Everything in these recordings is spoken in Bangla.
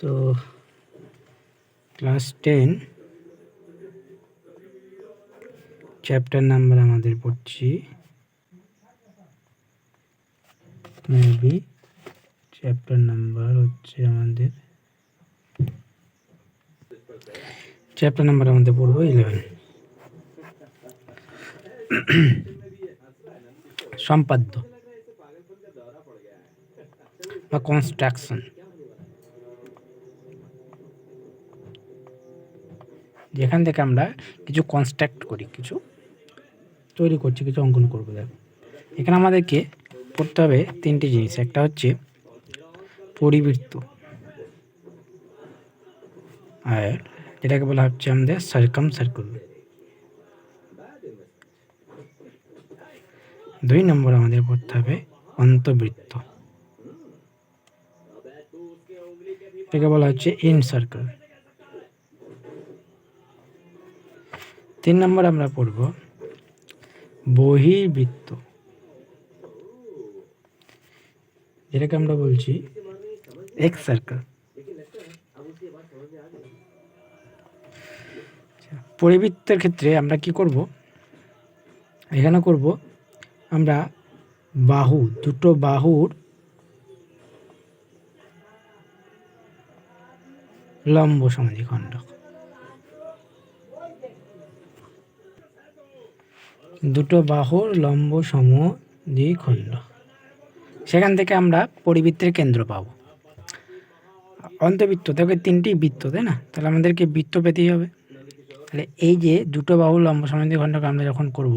তো ক্লাস 10 চ্যাপ্টার নাম্বার আমাদের পড়ছি মেবি চ্যাপ্টার নাম্বার হচ্ছে আমাদের পড়বো 11 সম্পাদ্য বা কনস্ট্রাকশন। যেখান থেকে আমরা কিছু কনস্ট্রাক্ট করি, কিছু তৈরি করছি, কিছু অঙ্কন করবো। দেখো এখানে আমাদেরকে পড়তে হবে তিনটি জিনিস। একটা হচ্ছে পরিবৃত্ত, আর যেটাকে বলা হচ্ছে আমাদের সার্কাম সার্কেল। 2 নম্বর আমাদের পড়তে হবে অন্তবৃত্ত, এটাকে বলা হচ্ছে ইন সার্কেল। 3 নম্বর আমরা পড়ব বহির্বৃত্ত, যেটাকে আমরা বলছি এক্স সার্কেল। পরিবৃত্তের ক্ষেত্রে আমরা কি করব, এখানে করব আমরা বাহু, দুটো বাহুর লম্ব সমদ্বিখণ্ডক, দুটো বাহুর লম্ব সমদ্বিখণ্ডক, সেখান থেকে আমরা পরিবৃত্তের কেন্দ্র পাবো। অন্তবৃত্ত থেকে 3টি বৃত্ত, তাই না? তাহলে আমাদেরকে বৃত্ত পেতেই হবে। তাহলে এই যে দুটো বাহুর লম্ব সমদ্বিখণ্ডক আমরা যখন করব,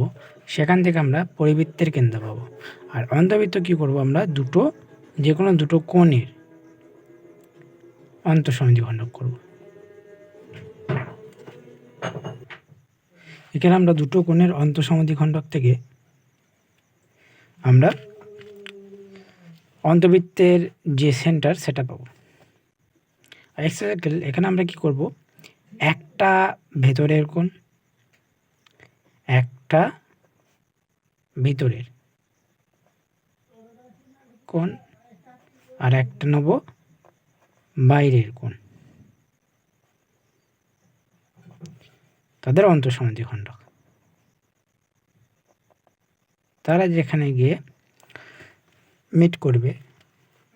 সেখান থেকে আমরা পরিবৃত্তের কেন্দ্র পাবো। আর অন্তবৃত্ত কি করব, আমরা যে কোনো দুটো কোণের অন্তঃসমদ্বিখণ্ডক করব। এখানে আমরা দুটো কোণের অন্তঃসমদ্বিখণ্ডক থেকে আমরা অন্তবৃত্তের যে সেন্টার সেটা পাবো। আর এক্স সার্কেল, এখানে আমরা কি করব, একটা ভেতরের কোণ, একটা ভিতরের কোণ, আর একটা নেব বাইরের কোণ, তাদের অন্তঃসমদ্বিখণ্ডক। তারা যেখানে গিয়ে মিট করবে,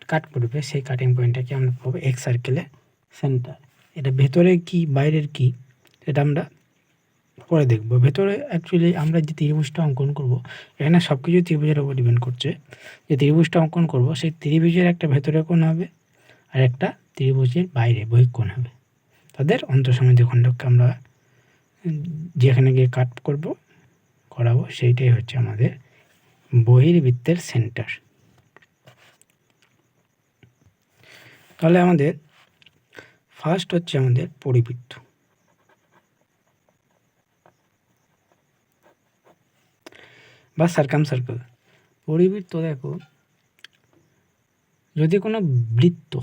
কাট করবে, সেই কাটিং পয়েন্টটাকে আমরা পাবো এক্স সার্কেলের সেন্টার। এটা ভেতরে কি বাইরের কি সেটা আমরা পরে দেখব। ভেতরে অ্যাকচুয়ালি আমরা যে ত্রিভুজটা অঙ্কন করব, এখানে সব কিছু ত্রিভুজের উপর ডিপেন্ড করছে। যে ত্রিভুজটা অঙ্কন করব, সেই ত্রিভুজের একটা ভেতরে কোণ হবে আর একটা ত্রিভুজের বাইরে বহিঃকোণ হবে। তাদের অন্তঃসমদ্বিখণ্ডককে আমরা যেখানে গিয়ে কাট করাবো, সেইটাই হচ্ছে আমাদের বহির্বৃত্তের সেন্টার। তাহলে আমাদের ফার্স্ট হচ্ছে আমাদের পরিবৃত্ত। বা সার্কাম সার্কেল। পরিবৃত্ত, দেখো যদি কোনো বৃত্ত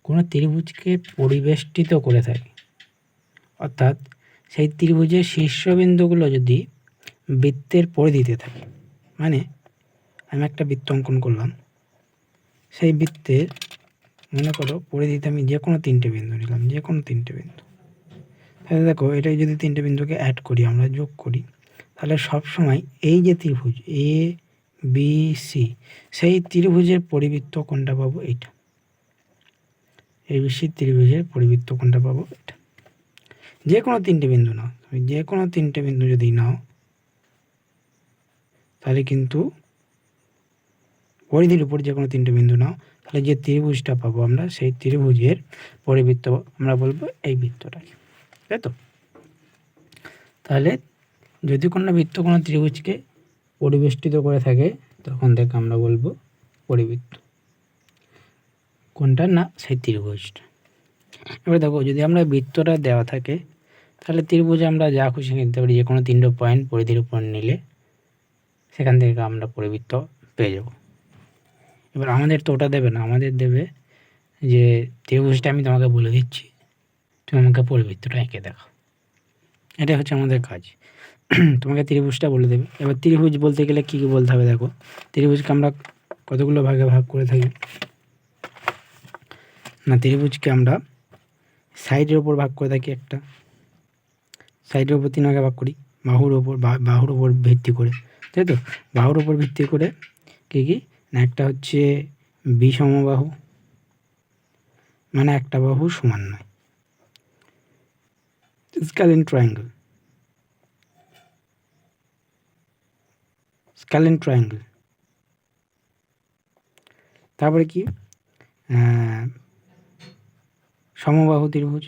কোনো ত্রিভুজকে পরিবেষ্টিত করে থাকে, অর্থাৎ সেই ত্রিভুজের শীর্ষবিন্দুগুলো যদি বৃত্তের পরিধিতে থাকে, মানে আমি একটা বৃত্ত অঙ্কন করলাম, সেই বৃত্তের মনে করো পরিধিতে আমি যে কোনো 3টে বিন্দু নিলাম, যে কোনো 3টে বিন্দু। তাহলে দেখো এটাই যদি 3টে বিন্দুকে অ্যাড করি, আমরা যোগ করি, তাহলে সবসময় এই যে ত্রিভুজ এ বি সি, সেই ত্রিভুজের পরিবৃত্ত কোণটা পাবো এইটা। এবিসি ত্রিভুজের পরিবৃত্ত কোণটা পাবো এটা। যে কোনো 3টে বিন্দু নাও, তুমি যে কোনো 3টে বিন্দু যদি নাও, তাহলে কিন্তু পরিধির উপর যে কোনো 3টে বিন্দু নাও, তাহলে যে ত্রিভুজটা পাবো আমরা, সেই ত্রিভুজের পরিবৃত্ত আমরা বলবো এই বৃত্তটাকে, তাই তো? তাহলে যদি কোনো বৃত্ত কোনো ত্রিভুজকে পরিবেষ্টিত করে থাকে, তখন থেকে আমরা বলবো পরিবৃত্ত। কোনটা না, সেই ত্রিভুজটা। এবার দেখো যদি আমরা বৃত্তটা দেওয়া থাকে, তাহলে ত্রিভুজে আমরা যা খুশি নিতে পারি, যে কোনো 3টে পয়েন্ট পরিধির উপর নিলে সেখান থেকে আমরা পরিবৃত্ত পেয়ে যাব। এবার আমাদের তো ওটা দেবে না, আমাদের দেবে যে ত্রিভুজটা আমি তোমাকে বলে দিচ্ছি, তুমি আমাকে পরিবৃত্তটা এঁকে দেখো। এটাই হচ্ছে আমাদের কাজ। তোমাকে ত্রিভুজটা বলে দেবে। এবার ত্রিভুজ বলতে গেলে কী কী বলতে হবে, দেখো ত্রিভুজকে আমরা কতগুলো ভাগে ভাগ করে থাকি। না, ত্রিভুজকে আমরা সাইডের ওপর ভাগ করে থাকি, একটা সাইডের ওপর 3 ভাগে ভাগ করি, বাহুর ওপর ভিত্তি করে, তাই তো। বাহুর ওপর ভিত্তি করে কী না, একটা হচ্ছে বিষমবাহু, মানে একটা বাহু সমান নয়, স্ক্যালেন ট্রায়াঙ্গেল। তারপরে কি সমবাহু ত্রিভুজ,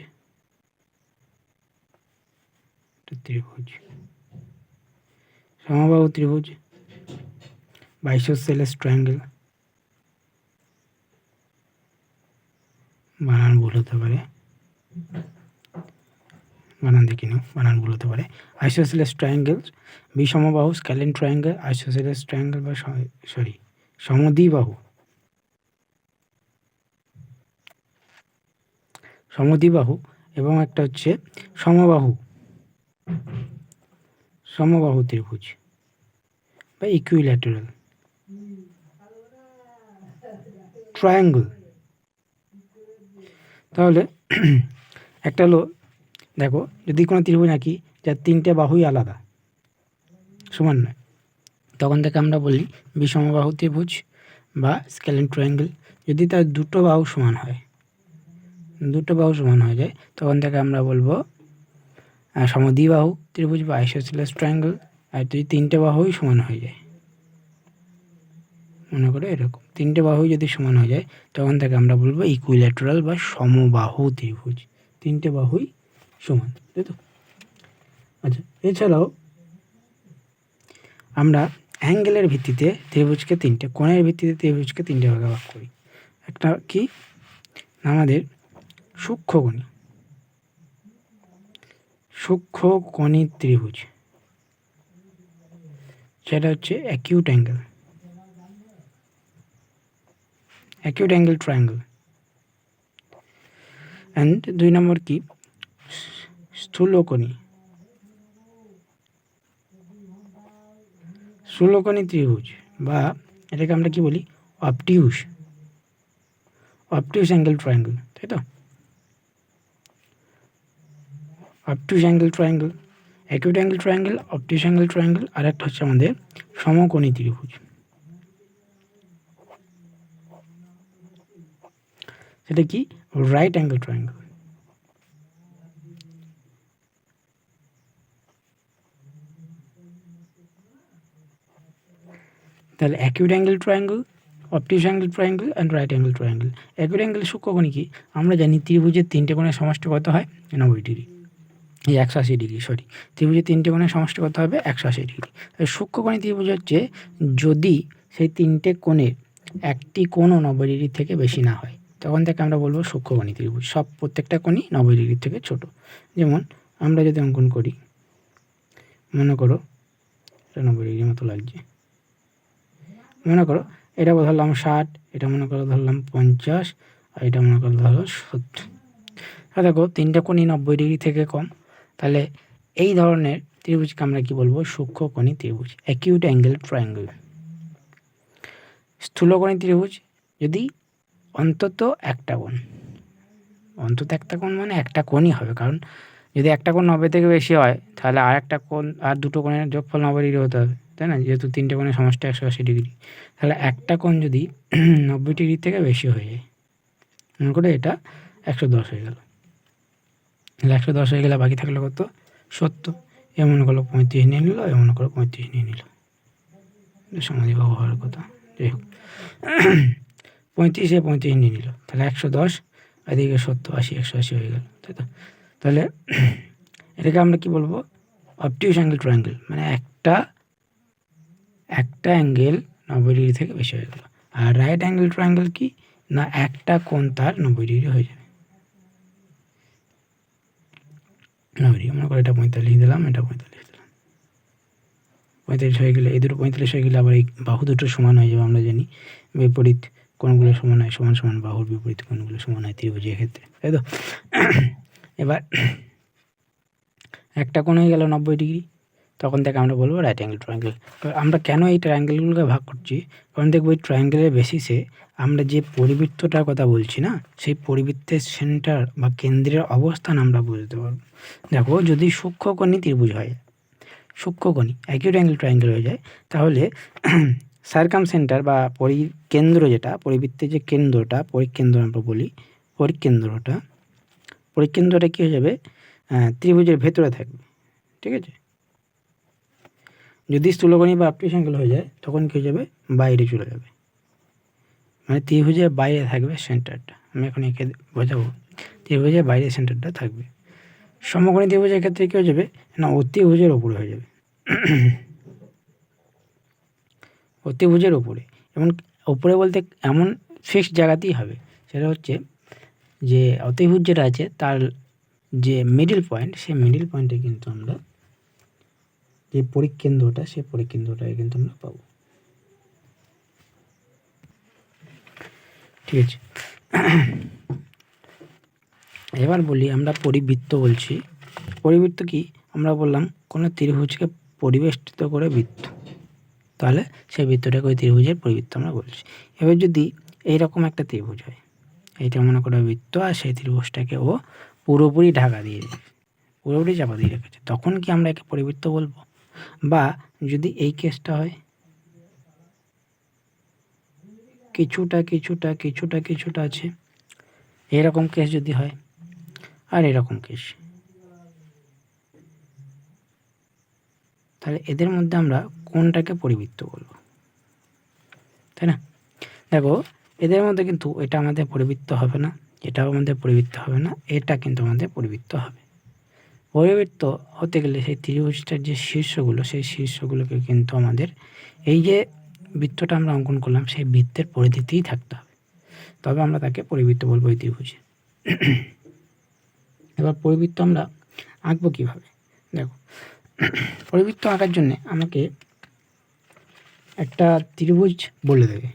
সমবাহু ত্রিভুজ বা আইসোসেলেস ট্রায়াঙ্গেল। বানান ভুল হতে পারে, বানান দেখে নাও, বানান ভুল হতে পারে। আইসোসেলেস ট্রায়াঙ্গেল, বিষমবাহু, স্ক্যালেন ট্রায়াঙ্গেল, আইসোসেলেস ট্রায়াঙ্গেল বা সমদ্বিবাহু এবং একটা হচ্ছে সমবাহু ত্রিভুজ বা ইকুইল্যাটারাল ট্রায়াঙ্গল। তাহলে একটা হলো, দেখো, যদি কোনো ত্রিভুজ আঁকি যার 3টে বাহুই আলাদা, সমান নয়, তখন থেকে আমরা বলি বিষমবাহু ত্রিভুজ বা স্ক্যালেন ট্রায়াঙ্গেল। যদি তার 2টো বাহু সমান হয়, 2টো বাহু সমান হয়ে যায়, তখন থেকে আমরা বলবো সমদ্বিবাহু ত্রিভুজ বা আইসোসেলেস ট্রায়াঙ্গেল। আর যদি 3টে বাহুই সমান হয়ে যায়, মনে করে এরকম 3টে বাহু যদি সমান হয়ে যায়, তখন থেকে আমরা বলবো ইকুইল্যাটারাল বা সমবাহু ত্রিভুজ, 3টে বাহুই সমান, তাই তো। আচ্ছা, এছাড়াও আমরা অ্যাঙ্গেলের ভিত্তিতে ত্রিভুজকে 3টে, কোণের ভিত্তিতে ত্রিভুজকে 3টে ভাগে ভাগ করি। একটা কি, আমাদের সূক্ষ্মকোণী ত্রিভুজ, সেটা হচ্ছে অ্যাকিউট অ্যাঙ্গেল ট্রায়াঙ্গেল। অ্যান্ড 2 নম্বর কি, স্থূলকোণী ত্রিভুজ বা এটাকে আমরা কি বলি, অবটিউস অ্যাঙ্গেল ট্রায়াঙ্গেল, তাই তো। Obtuse angle triangle, acute angle triangle, obtuse angle triangle. আর একটা হচ্ছে আমাদের সমকোণী ত্রিভুজ, সেটা কি, রাইট অ্যাঙ্গেল ট্রায়াঙ্গেল। তাহলে acute angle triangle, obtuse angle triangle and right angle triangle. Acute angle সূক্ষ্মকোণী কি, আমরা জানি ত্রিভুজের 3টে কোণের সমষ্টি কত হয়, 90 ডিগ্রি, এই 180 ডিগ্রি, ত্রিভুজের 3টে কোণের সমষ্টি কত হবে, 180 ডিগ্রি। সূক্ষ্মকোণী ত্রিভুজ হচ্ছে যদি সেই 3টে কোণের একটি কোণও 90 ডিগ্রি থেকে বেশি না হয়, তখন থেকে আমরা বলবো সূক্ষ্মকোণী ত্রিভুজ। প্রত্যেকটা কোণই 90 ডিগ্রির থেকে ছোট। যেমন আমরা যদি অঙ্কন করি, মনে করো এটা 90 ডিগ্রির মতো লাগছে, মনে করো এটা ধরলাম 60, এটা মনে করো ধরলাম 50, আর এটা মনে করো ধরো 70। দেখো 3টে কোণই 90 ডিগ্রি থেকে কম, তাহলে এই ধরনের ত্রিভুজকে আমরা কি বলবো, সূক্ষ্মকোণী ত্রিভুজ, অ্যাকিউট অ্যাঙ্গেল ট্রায়াঙ্গেল। স্থূলকোণী ত্রিভুজ যদি অন্তত একটা কোণ মানে একটা কোণই হবে, কারণ যদি একটা কোণ 90 থেকে বেশি হয়, তাহলে আর একটা কোণ, আর 2টো কোণের যোগফল 90 ডিগ্রি হতে হবে, তাই না, যেহেতু 3টে কোণের সমষ্টি 180 ডিগ্রি। তাহলে একটা কোণ যদি 90 ডিগ্রি থেকে বেশি হয়ে যায়, মনে করে এটা 110 হয়ে গেল, তাহলে 110 হয়ে গেলে বাকি থাকলো কত, 70। এ মনে করলো 35 নিয়ে নিল, এ মনে করো 35 নিয়ে নিল, সমদ্বিবাহু হওয়ার কথা, যাই হোক 35 নিয়ে নিল, তাহলে 110, এদিকে 70, 80, 180 হয়ে গেল, তাই তো। তাহলে এটাকে আমরা কি বলবো, অবটিউস অ্যাঙ্গেল ট্রায়াঙ্গেল, মানে একটা অ্যাঙ্গেল 90 ডিগ্রি থেকে বেশি হয়ে গেল। আর রাইট অ্যাঙ্গেল ট্রায়াঙ্গেল কি না, একটা কোণ তার 90 ডিগ্রি হয়ে যাবে, 90 ডিগ্রি। মনে করো এটা 45 দিলাম, এটা 45 দিলাম, 45 হয়ে গেলে, এই দুটো 45 হয়ে গেলে আবার এই বাহু দুটো সমান হয়ে যাবে। আমরা জানি বিপরীত কোণগুলো সমান হয়, সমান বাহুর বিপরীত কোণগুলো সমান হয় ত্রিভুজের ক্ষেত্রে, তাই তো। এবার একটা কোণ হয়ে গেল 90 ডিগ্রি, তখন থেকে আমরা বলবো রাইট অ্যাঙ্গেল ট্রায়াঙ্গেল। আমরা কেন এই ট্রায়াঙ্গেলগুলোকে ভাগ করছি, কারণ দেখবো এই ট্রায়াঙ্গেলের বেসিসে আমরা যে পরিবৃত্তটার কথা বলছি না, সেই পরিবৃত্তের সেন্টার বা কেন্দ্রের অবস্থান আমরা বুঝতে পারবো। দেখো যদি সূক্ষ্মকোণী ত্রিভুজ হয়, সূক্ষ্মকোণী অ্যাকিউট অ্যাঙ্গেল ট্রায়াঙ্গেল হয়ে যায়, তাহলে সার্কাম সেন্টার বা পরিকেন্দ্র, যেটা পরিবৃত্তের যে কেন্দ্রটা, পরিকেন্দ্র আমরা বলি, পরিকেন্দ্রটা কী হয়ে যাবে, ত্রিভুজের ভেতরে থাকবে। ঠিক আছে, যদি স্থূলকোণী বা অবট্যুস অ্যাঙ্গেল হয়ে যায় তখন কী হয়ে যাবে, বাইরে চলে যাবে, মানে ত্রিভুজের বাইরে থাকবে সেন্টারটা। আমি এখন এঁকে বোঝাবো, ত্রিভুজের বাইরে সেন্টারটা থাকবে। সমকোণী ত্রিভুজের ক্ষেত্রে কী হয়ে যাবে না, অতিভুজের ওপরে হয়ে যাবে, অতিভুজের ওপরে। এবং ওপরে বলতে এমন ফিক্সড জায়গাতেই হবে, সেটা হচ্ছে যে অতিভুজ যেটা আছে তার যে মিডিল পয়েন্ট, সেই মিডিল পয়েন্টে কিন্তু আমরা যে পরিকেন্দ্রটা, সেই পরিকেন্দ্রটাকে কিন্তু আমরা পাবো। ঠিক আছে, এবার বলি আমরা পরিবৃত্ত বলছি। পরিবৃত্ত কি, আমরা বললাম কোনো ত্রিভুজকে পরিবেষ্টিত করে বৃত্ত, তাহলে সেই বৃত্তটাকে ওই ত্রিভুজের পরিবৃত্ত আমরা বলছি। এবার যদি এইরকম একটা ত্রিভুজ হয়, এইটা মনে করে বৃত্ত, আর সেই ত্রিভুজটাকে ও পুরোপুরি ঢাকা দিয়ে রেখেছে, পুরোপুরি চাপা দিয়ে রেখেছে, তখন কি আমরা একে পরিবৃত্ত বলবো? বা যদি এই কেসটা হয়, কিছুটা কিছুটা কিছুটা কিছুটা আছে, এরকম কেস যদি হয়, আর এরকম কেস, তাহলে এদের মধ্যে আমরা কোনটাকে পরিবৃত্ত বলবো, তাই না? দেখো এদের মধ্যে কিন্তু এটা আমাদের পরিবৃত্ত হবে না, এটাও আমাদের পরিবৃত্ত হবে না, এটা কিন্তু আমাদের পরিবৃত্ত হবে। পরিবৃত্ত হতে গেলে সেই ত্রিভুজটার যে শীর্ষগুলো, সেই শীর্ষগুলোকে কিন্তু আমাদের এই যে বৃত্তটা আমরা অঙ্কন করলাম সেই বৃত্তের পরিধিতেই থাকতে হবে, তবে আমরা তাকে পরিবৃত্ত বলবো এই ত্রিভুজে। এবার পরিবৃত্ত আমরা আঁকবো কীভাবে? দেখো পরিবৃত্ত আঁকার জন্যে আমাকে একটা ত্রিভুজ বলে দেবে।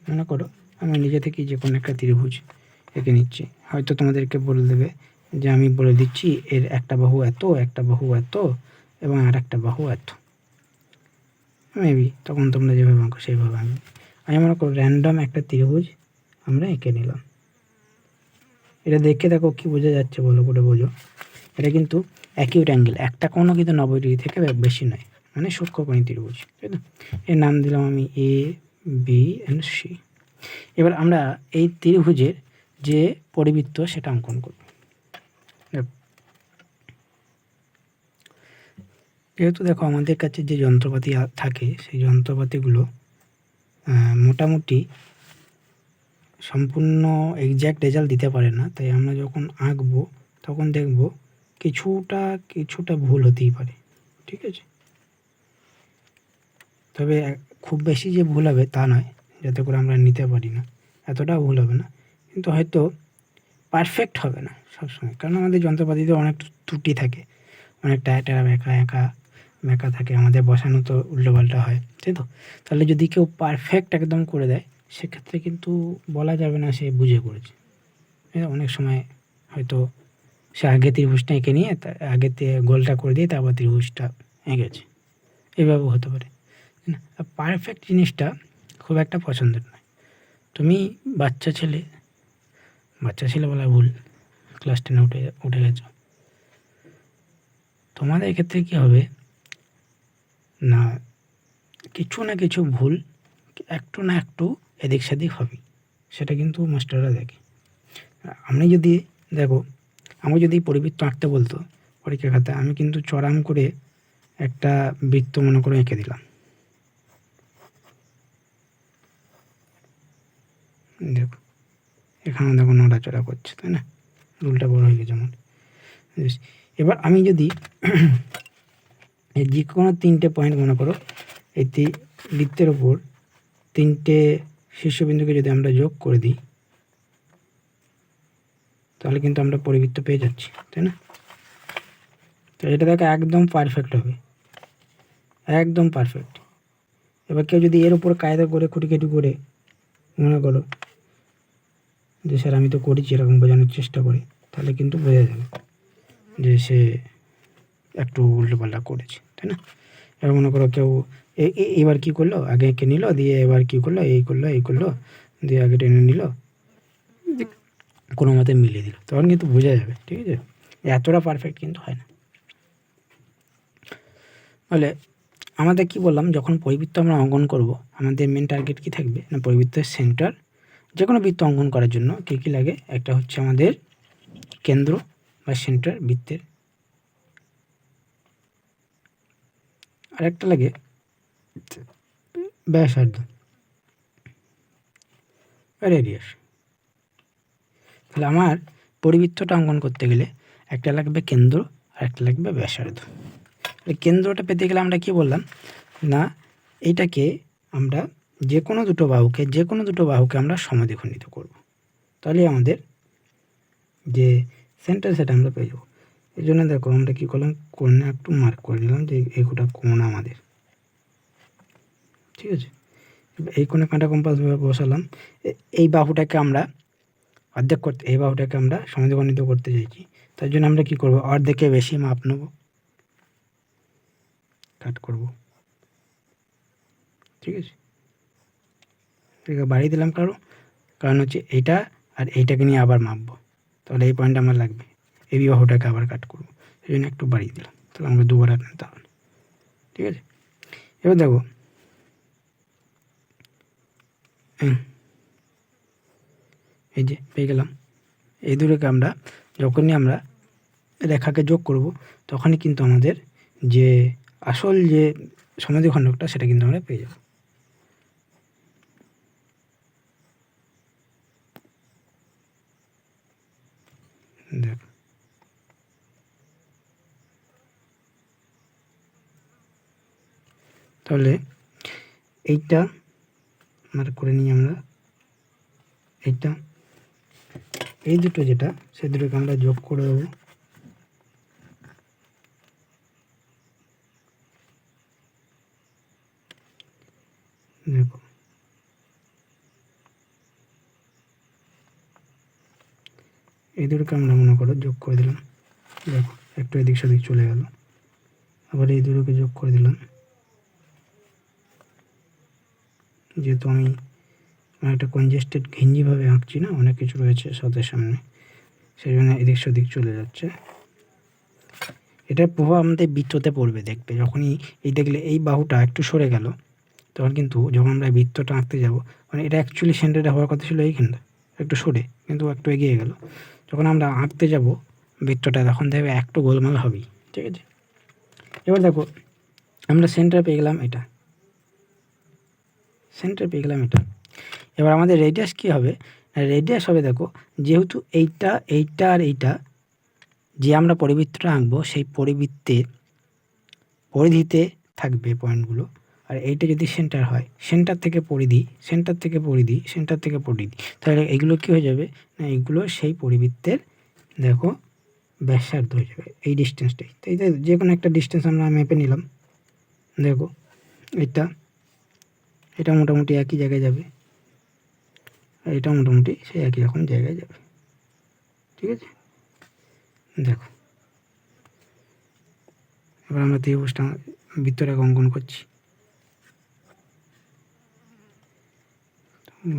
মনে করো আমি নিজে থেকে যে কোনো একটা ত্রিভুজ এঁকে নিচ্ছি, হয়তো তোমাদেরকে বলে দেবে যে আমি বলে দিচ্ছি এর একটা বাহু এত, একটা বাহু এত, এবং আর একটা বাহু এত, মেবি তখন তোমরা যেভাবে আঁকো সেইভাবে আমি মনে করো র্যান্ডম একটা ত্রিভুজ আমরা এঁকে নিলাম। এটা দেখে দেখো কি বোঝা যাচ্ছে, ভালো করে বোঝো। এটা কিন্তু অ্যাকিউট অ্যাঙ্গেল, একটা কোণও কিন্তু 90 ডিগ্রি থেকে বেশি নয়, মানে সূক্ষ্মকোণী ত্রিভুজ, তাই না? এর নাম দিলাম আমি এ, বি অ্যান্ড সি। এবার আমরা এই ত্রিভুজের যে পরিবৃত্ত সেটা অঙ্কন করব। যেহেতু দেখো আমাদের কাছে যে যন্ত্রপাতি থাকে, সেই যন্ত্রপাতিগুলো মোটামুটি সম্পূর্ণ এক্স্যাক্ট রেজাল্ট দিতে পারে না, তাই আমরা যখন আঁকবো তখন দেখব কিছুটা ভুল হতেই পারে। ঠিক আছে, তবে খুব বেশি যে ভুল হবে তা নয়, যাতে করে আমরা নিতে পারি না, এতটা ভুল হবে না, কিন্তু হয়তো পারফেক্ট হবে না সবসময়, কারণ আমাদের যন্ত্রপাতিতে অনেক ত্রুটি থাকে, অনেক টায়া ব্যাকা থাকে, আমাদের বসানো তো উল্টোপাল্টা হয়, তাই তো? তাহলে যদি কেউ পারফেক্ট একদম করে দেয়, সেক্ষেত্রে কিন্তু বলা যাবে না সে বুঝে করেছে। অনেক সময় হয়তো সে আগে ত্রিভুজটা এঁকে নিয়ে আগে গোলটা করে দিয়ে তারপর ত্রিভুজটা এঁকেছে, এভাবেও হতে পারে। পারফেক্ট জিনিসটা খুব একটা পছন্দের নয়। তুমি বাচ্চা ছেলে বলা ভুল, ক্লাস 10 উঠে গেছো, তোমাদের ক্ষেত্রে কী হবে না, কিছু না কিছু ভুল একটু না একটু এদিক সেদিক হবে, সেটা কিন্তু মাস্টাররা দেখে। আমি যদি পরিবৃত্ত আঁকতে বলতো পরীক্ষা খাতায়, আমি কিন্তু চড়াম করে একটা বৃত্ত মনে করে এঁকে দিলাম। দেখো এখানে দেখো নড়াচড়া করছে, তাই না? রুলটা বড় হয়ে গেছে আমার। এবার আমি যদি যে কোনো 3টে পয়েন্ট মনে করো, এই বৃত্তের ওপর 3টে শীর্ষবিন্দুকে যদি আমরা যোগ করে দিই, তাহলে কিন্তু আমরা পরিবৃত্ত পেয়ে যাচ্ছি, তাই না? তো এটা দেখো একদম পারফেক্ট হবে, একদম পারফেক্ট। এবার কেউ যদি এর উপর কায়দা করে খুঁটিখাটি করে মনে করো যে স্যার আমি তো করেছি, এরকম বোঝানোর চেষ্টা করি, তাহলে কিন্তু বোঝা যাবে যে সে একটু উল্টোপাল্টা করেছে। তাই না? এবার মনে করো কেউ এবার কী করলো, আগে এঁকে নিল, দিয়ে এবার কী করলো, এই করলো, দিয়ে আগে টেনে নিল, কোনো মতে মিলিয়ে দিল, তখন কিন্তু বোঝা যাবে। ঠিক আছে, এতটা পারফেক্ট কিন্তু হয় না। তাহলে আমাদের কি বললাম, যখন পরিবৃত্ত আমরা অঙ্কন করব, আমাদের মেন টার্গেট কি থাকবে না, পরিবৃত্তের সেন্টার, যে কোনো বৃত্ত অঙ্কন করার জন্য কী কী লাগে, একটা হচ্ছে আমাদের কেন্দ্র বা সেন্টার বৃত্তের, আরেকটা লাগে ব্যাসার্ধ রেডিয়াস। তাহলে আমার পরিবৃত্তটা অঙ্কন করতে গেলে একটা লাগবে কেন্দ্র আর একটা লাগবে ব্যাসার্ধ। কেন্দ্রটা পেতে গেলে আমরা কি বললাম না, এইটাকে আমরা যে কোনো দুটো বাহুকে আমরা সমদ্বিখণ্ডিত করব, তাহলে আমাদের যে সেন্টার সেটা আমরা পেয়ে যাবো। এই জন্য দেখো আমরা কী করলাম, কোণে একটু মার্ক করে নিলাম যে এইটা কোণ আমাদের। ঠিক আছে, এই কোণে কাঁটা কম্পাস বসালাম, এই বাহুটাকে আমরা অর্ধেক করতে, এই বাহুটাকে আমরা সমদ্বিখণ্ডিত করতে চাইছি, তার জন্য আমরা কি করব, অর্ধেকে বেশি মাপ নেব, কাট করব। ঠিক আছে, বাড়িয়ে দিলাম কারণ হচ্ছে এইটা আর এইটাকে নিয়ে আবার মাপবো, তাহলে এই পয়েন্ট আমার লাগবে, এই বাহুটাকে আবার কাট করবো, সেই জন্য একটু বাড়িয়ে দিলাম, তাহলে আমরা দুবার আর নিতে হবে। ঠিক আছে, এবার দেখো এই যে পেয়ে গেলাম, এই দুটোকে আমরা যখনই আমরা রেখাকে যোগ করব, তখনই কিন্তু আমাদের যে আসল যে সমদ্বিখণ্ডকটা সেটা কিন্তু আমরা পেয়ে যাব। দেখ, তাহলে এইটা মার্ক করে নিই আমরা, এইটা এই দুটো যেটা, সেই দুটোকে আমরা যোগ করে দেবো। দেখো এই দুটোকে আমরা মনে করো যোগ করে দিলাম, দেখো একটু এদিক সেদিক চলে গেল, আবার এই দুটোকে যোগ করে দিলাম, যেহেতু আমি একটা কনজেস্টেড ঘিঞ্জিভাবে আঁকছি না, অনেক কিছু রয়েছে সাথে সামনে, সেই জন্য এদিক সেদিক চলে যাচ্ছে। এটার প্রভাব আমাদের বৃত্ততে পড়বে, দেখবে যখনই এই দেখলে এই বাহুটা একটু সরে গেল, তখন কিন্তু যখন আমরা বৃত্তটা আঁকতে যাব, মানে এটা অ্যাকচুয়ালি সেন্টারে হওয়ার কথা ছিল এইখানটা, একটু সরে কিন্তু একটু এগিয়ে গেল, যখন আমরা আঁকতে যাব বৃত্তটা, তখন দেখবে একটু গোলমাল হবেই। ঠিক আছে, এবার দেখো আমরা সেন্টার পেয়ে গেলাম এটা, এবার আমাদের রেডিয়াস কী হবে, রেডিয়াস হবে দেখো, যেহেতু এইটা আর এইটা যে আমরা পরিবৃত্তটা আঁকবো, সেই পরিবৃত্তের পরিধিতে থাকবে পয়েন্টগুলো, আর এইটা যদি সেন্টার হয়, সেন্টার থেকে পরিধি, তাহলে এগুলো কী হয়ে যাবে না, এগুলো সেই পরিবৃত্তের দেখো ব্যাসার্ধ হয়ে যাবে, এই ডিস্টেন্সটাই। তাই যে কোনো একটা ডিস্টেন্স আমরা মেপে নিলাম, দেখো এটা মোটামুটি একই জায়গায় যাবে, আর এটা মোটামুটি সেই একই রকম জায়গায় যাবে। ঠিক আছে, দেখো এবার আমরা ত্রিভুজটা বৃত্তটাকে অঙ্কন করছি,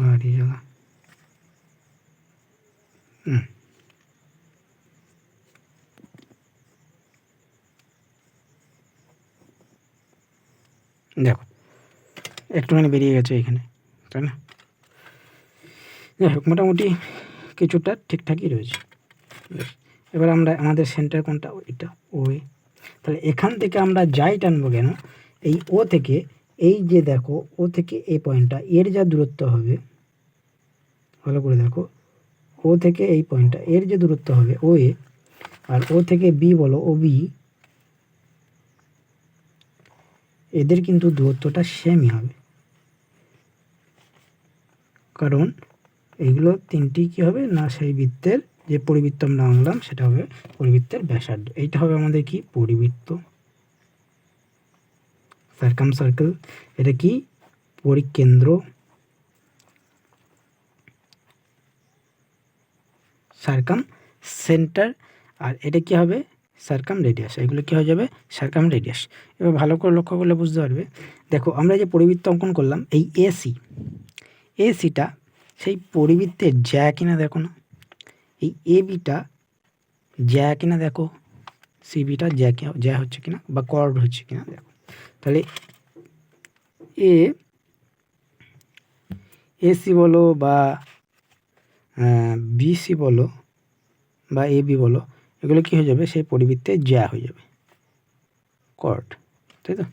বাড়ি জ্বালা দেখো একটুখানি বেরিয়ে গেছে এখানে, তাই না? যাই হোক, মোটামুটি কিছুটা ঠিকঠাকই রয়েছে। এবার আমরা আমাদের সেন্টার কোনটা, এটা ও এ, তাহলে এখান থেকে আমরা যাই টানবো কেন, এই ও থেকে এই যে দেখো ও থেকে এই পয়েন্টটা, এর যা দূরত্ব হবে, ভালো করে দেখো, ও থেকে এই পয়েন্টটা এর যে দূরত্ব হবে ও এ, আর ও থেকে বি বলো ও বি, এদের কিন্তু দূরত্বটা সেমই হবে, কারণ এইগুলো তিনটি কি হবে না, সেই বৃত্তের যে পরিবৃত্ত আমরা আনলাম সেটা হবে পরিবৃত্তের ব্যাসার্ধ। এইটা হবে আমাদের কি পরিবৃত্ত, সার্কাম সার্কেল, এটা কি পরিকেন্দ্র, সার্কাম সেন্টার, আর এটা কি হবে সার্কাম রেডিয়াস, এগুলো কী হয়ে যাবে? Circum radius. এবার ভালো করে লক্ষ্য করলে বুঝতে পারবে। দেখো আমরা যে পরিবৃত্ত অঙ্কন করলাম, এই এসিটা সেই পরিবৃত্তের জ্যা কিনা দেখো না, এই এ বিটা জ্যা কিনা দেখো, সি বিটা জ্যা হচ্ছে কিনা বা কর্ড হচ্ছে কিনা দেখো। তাহলে এসি বলো বা বিসি বলো বা এ বি বলো, এগুলো কী হয়ে যাবে? সেই পরিবৃত্তে জ্যা হয়ে যাবে, কর্ড, তাই তো?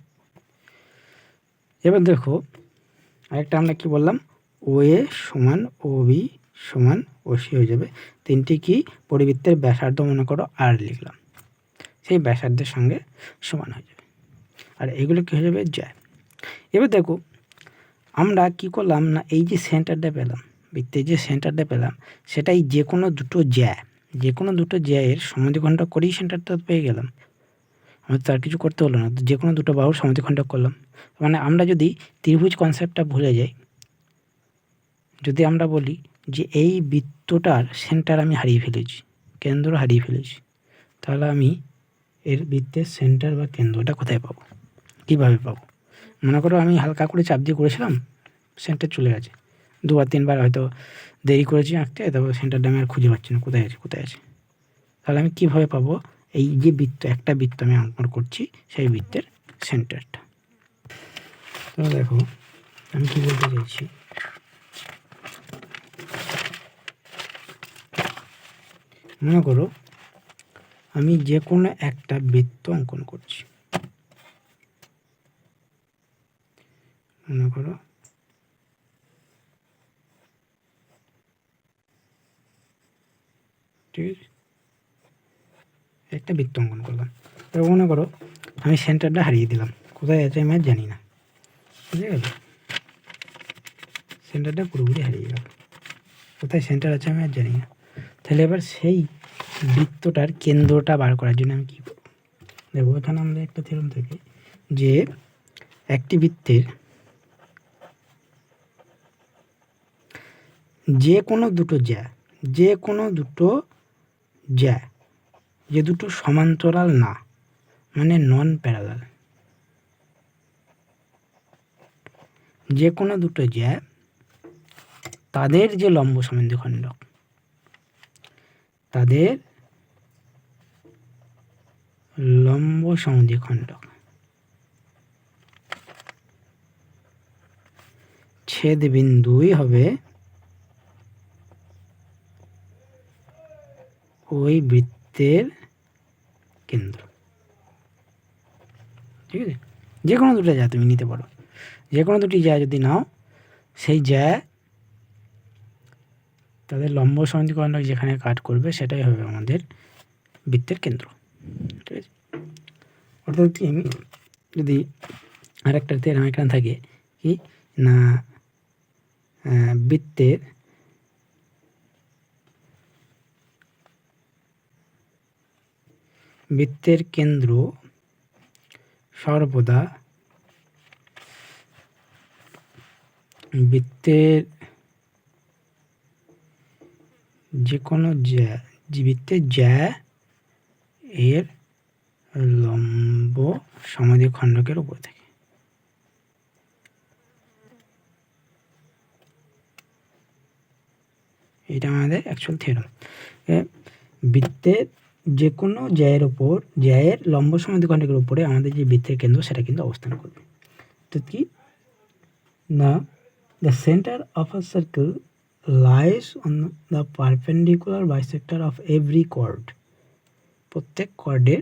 এবার দেখো আরেকটা আমরা কি বললাম, ও এ সমান ও বি সমান ও সি হয়ে যাবে। তিনটি কি পরিবৃত্তের ব্যাসার্ধ মনে করো আর লিখলাম, সেই ব্যাসার্ধের সঙ্গে সমান হয়ে যাবে, আর এগুলো কী হয়ে যাবে? জ্যা। এবার দেখো আমরা কি করলাম না, এই যে সেন্টারটা পেলাম, বৃত্তের যে সেন্টারটা পেলাম, সেটাই যে কোনো দুটো জ্যায়ের সমদ্বিখণ্ডক করেই সেন্টারটা পেয়ে গেলাম। আমাদের তার কিছু করতে হলো না, যে কোনো দুটো বাহুর সমদ্বিখণ্ডক করলাম। মানে আমরা যদি ত্রিভুজ কনসেপ্টটা ভুলে যাই, যদি আমরা বলি যে এই বৃত্তটার সেন্টার আমি হারিয়ে ফেলেছি, কেন্দ্র হারিয়ে ফেলেছি, তাহলে আমি এর বৃত্তের সেন্টার বা কেন্দ্রটা কোথায় পাবো, কীভাবে পাবো? মনে করো আমি হালকা করে চাপ দিয়ে করেছিলাম, সেন্টার চলে গেছে, 2-3 বার হয়তো দেরি করেছি আঁকতে, তারপর সেন্টারটা আমি আর খুঁজে পাচ্ছি না, কোথায় আছে। তাহলে আমি কীভাবে পাবো এই যে একটা বৃত্ত আমি অঙ্কন করছি, সেই বৃত্তের সেন্টারটা? তো দেখো আমি কী বলতে চাইছি, মনে করো আমি যে কোনো একটা বৃত্ত অঙ্কন করছি, মনে করো ঠিক আছে, একটা বৃত্ত অঙ্কন করলাম। এবার মনে করো আমি সেন্টারটা হারিয়ে দিলাম, কোথায় আছে আমি আর জানি না, বুঝে গেল? সেন্টারটা পুরোপুরি হারিয়ে গেল, কোথায় সেন্টার আছে আমি আর জানি না। তাহলে এবার সেই বৃত্তটার কেন্দ্রটা বার করার জন্য আমি কী করব? দেখো এখানে আমাদের একটা থিওরেম থাকে যে একটি বৃত্তের যে কোনো দুটো জ্যা যে দুটো সমান্তরাল না, মানে নন প্যারালাল, যে কোনো দুটো জ্যা তাদের যে লম্ব সমদ্বিখণ্ডক, ছেদ বিন্দুই হবে ওই বৃত্তের কেন্দ্র। ঠিক আছে, যে কোনো দুটো জ্যা তুমি নিতে পারো, যে কোনো দুটি জ্যা যদি নাও, সেই জ্যা তাদের লম্ব সমদ্বিখণ্ডক যেখানে কাট করবে সেটাই হবে আমাদের বৃত্তের কেন্দ্র। ঠিক আছে, অর্থাৎ কি, যদি আরেকটা থিওরেম এখানে থাকে কি না, বৃত্তের কেন্দ্র সর্বদা বৃত্তের যে কোনো বৃত্তের জ্যা এর লম্ব সমদ্বিখণ্ডকের উপর থাকে। এটা আমাদের অ্যাকচুয়াল থিওরেম। বৃত্তের যে কোনো জ্যায়ের লম্ব সমদ্বিখণ্ডকের উপরে আমাদের যে বৃত্তের কেন্দ্র সেটা কিন্তু অবস্থান করবে। তো কি না, the centre of a circle lies on the perpendicular bisector of every chord. প্রত্যেক কর্ডের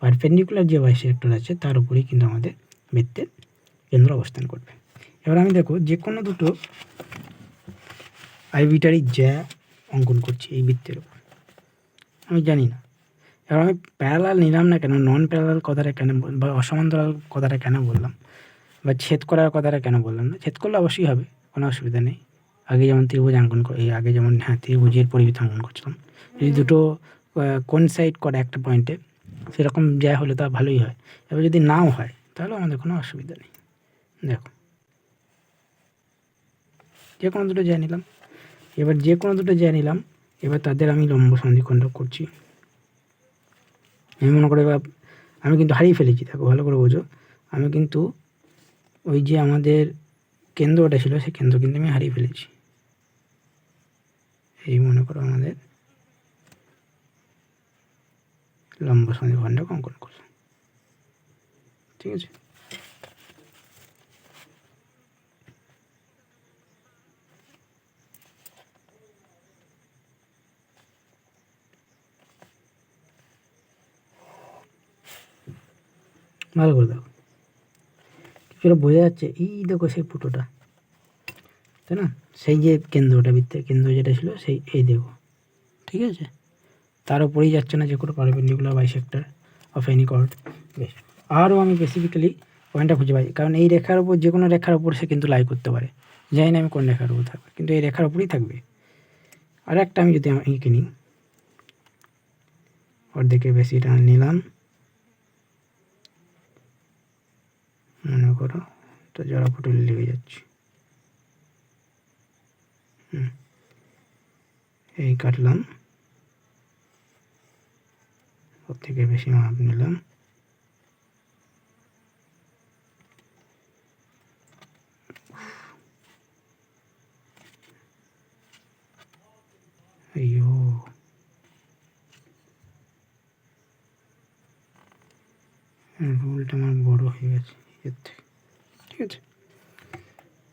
পারপেন্ডিকুলার যে বাইসেক্টর আছে তার উপরেই কিন্তু আমাদের বৃত্তের কেন্দ্র অবস্থান করবে। এবার আমি দেখো যে কোনো দুটো আরবিটারি জ্যা অঙ্কন করছি এই বৃত্তের উপর, আমি জানি না। এবার আমি প্যারালাল নিলাম না কেন, নন প্যারালাল কথাটা কেন, বা অসমান্তরাল কথাটা কেন বললাম, বা ছেদ করার কথাটা কেন বললাম না? ছেদ করলে অবশ্যই হবে, কোনো অসুবিধা নেই। আগে যেমন ত্রিভুজ অঙ্কন আগে যেমন ত্রিভুজের পরিবৃত্ত অঙ্কন করছিলাম, যদি দুটো কোইনসাইড করে একটা পয়েন্টে, সেরকম জ্যা হলে তা ভালোই হয়। এবার যদি নাও হয় তাহলে আমাদের কোনো অসুবিধা নেই। দেখো যে কোনো দুটো জ্যা নিলাম, এবার তাদের আমি লম্ব সমদ্বিখণ্ডক করছি, আমি মনে করে আমি কিন্তু হারিয়ে ফেলেছি, দেখো ভালো করে বোঝো, আমি কিন্তু ওই যে আমাদের কেন্দ্রটা ছিল সেই কেন্দ্র কিন্তু আমি হারিয়ে ফেলেছি। এই মনে করো আমাদের লম্ব সমদ্বিখণ্ডক অঙ্কন করলাম, ঠিক আছে। ভালো করে দেখো, কিছুটা বোঝা যাচ্ছে? এই দেখো সেই ফুটোটা, তাই না? সেই যে কেন্দ্রটা, বৃত্তের কেন্দ্র যেটা ছিল সেই, এই দেখো, ঠিক আছে। তার উপরেই যাচ্ছে না যে কোনো perpendicular bisector of any chord. বেশ, আরও আমি স্পেসিফিক্যালি পয়েন্টটা খুঁজে পাই, কারণ এই রেখার উপর, যে কোনো রেখার উপর সে কিন্তু লাই করতে পারে। জানি না আমি কোন রেখার উপর থাকবে, কিন্তু এই রেখার উপরেই থাকবে। আর একটা আমি যদি এঁকে নিই, অর্ধেকের বেশি এটা নিলাম, মনে করো তো জড়া পটল লেগে যাচ্ছে, এই কাটলাম, ওর থেকে বেশি মাপ নিলাম, আইয়ো রুলটা আমার বড় হয়ে গেছে এর থেকে, ঠিক আছে।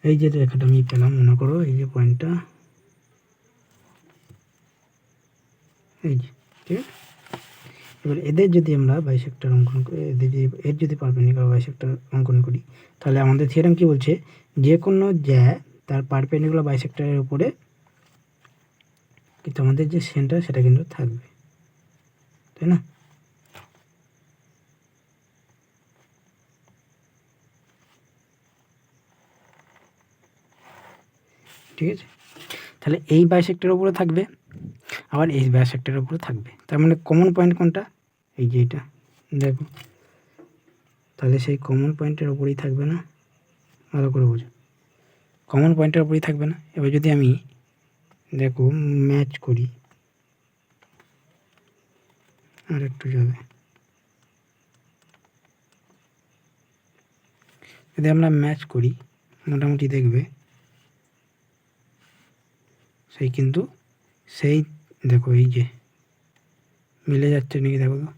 এই যে রেখাটা আমি পেলাম, মনে করো এই যে পয়েন্টটা, এই যে, ঠিক আছে। এবার এদের যদি আমরা বাইসেক্টর অঙ্কন করি, এদের যদি এর যদি পারপেন্ডিকুলার বাইসেক্টর অঙ্কন করি, তাহলে আমাদের থিওরেম কি বলছে, যে কোনো জ্যা তার পারপেন্ডিকুলার বাইসেক্টরের উপরে কিন্তু আমাদের যে সেন্টার সেটা কিন্তু থাকবে, তাই না? ঠিক আছে, তাহলে এই বাইসেক্টরের উপরে থাকবে, আবার এই বাইসেক্টরের উপরে থাকবে। তার মানে কমন পয়েন্ট কোনটা? এই যে এটা, দেখো, তাহলে সেই কমন পয়েন্টের উপরেই থাকবে না? ভালো করে বোঝো, কমন পয়েন্টের উপরেই থাকবে না? এবার যদি আমি দেখো ম্যাচ করি, আর একটু যাবে, যদি আমরা ম্যাচ করি মোটামুটি দেখবে সেই কিন্তু সেই, দেখো এই যে মিলে যাচ্ছে নাকি দেখো তো,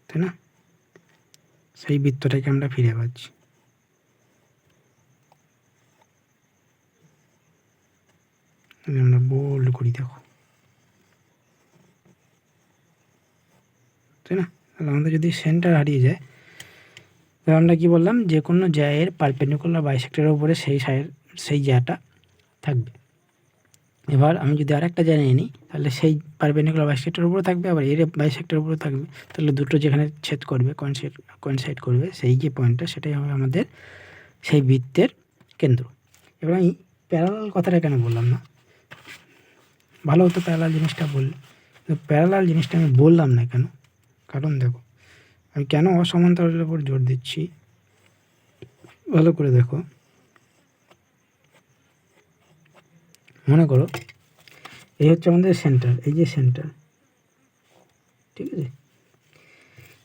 তাই না? সেই বৃত্তটাকে আমরা ফিরে পাচ্ছি। আমরা বোল্ড করি, দেখো, তাই না? তাহলে আমাদের যদি সেন্টার হারিয়ে যায়, তাহলে আমরা কি বললাম, যে কোনো জ্যায়ের পারপেন্ডিকুলার বাইসেক্টরের উপরে সেই জ্যাটা থাকবে। এবার আমি যদি আরেকটা জ্যা নিয়ে নিই, তাহলে সেই পারপেন্ডিকুলার বাইসেক্টরের উপরে থাকবে, আবার এর বাইসেক্টরের উপরে থাকবে। তাহলে দুটো যেখানে ছেদ করবে, কোয়েনসাইড করবে, সেই যে পয়েন্টটা, সেটাই হবে আমাদের সেই বৃত্তের কেন্দ্র। এবার আমি প্যারালাল কথাটা কেন বললাম না? ভালো হতো প্যারালাল জিনিসটা বললে, প্যারালাল জিনিসটা আমি বললাম না কেন? কারণ দেখো, আমি কেন অসমান্তরালের উপর জোর দিচ্ছি, ভালো করে দেখো। মনে করো এই হচ্ছে আমাদের সেন্টার, এই যে সেন্টার, ঠিক আছে।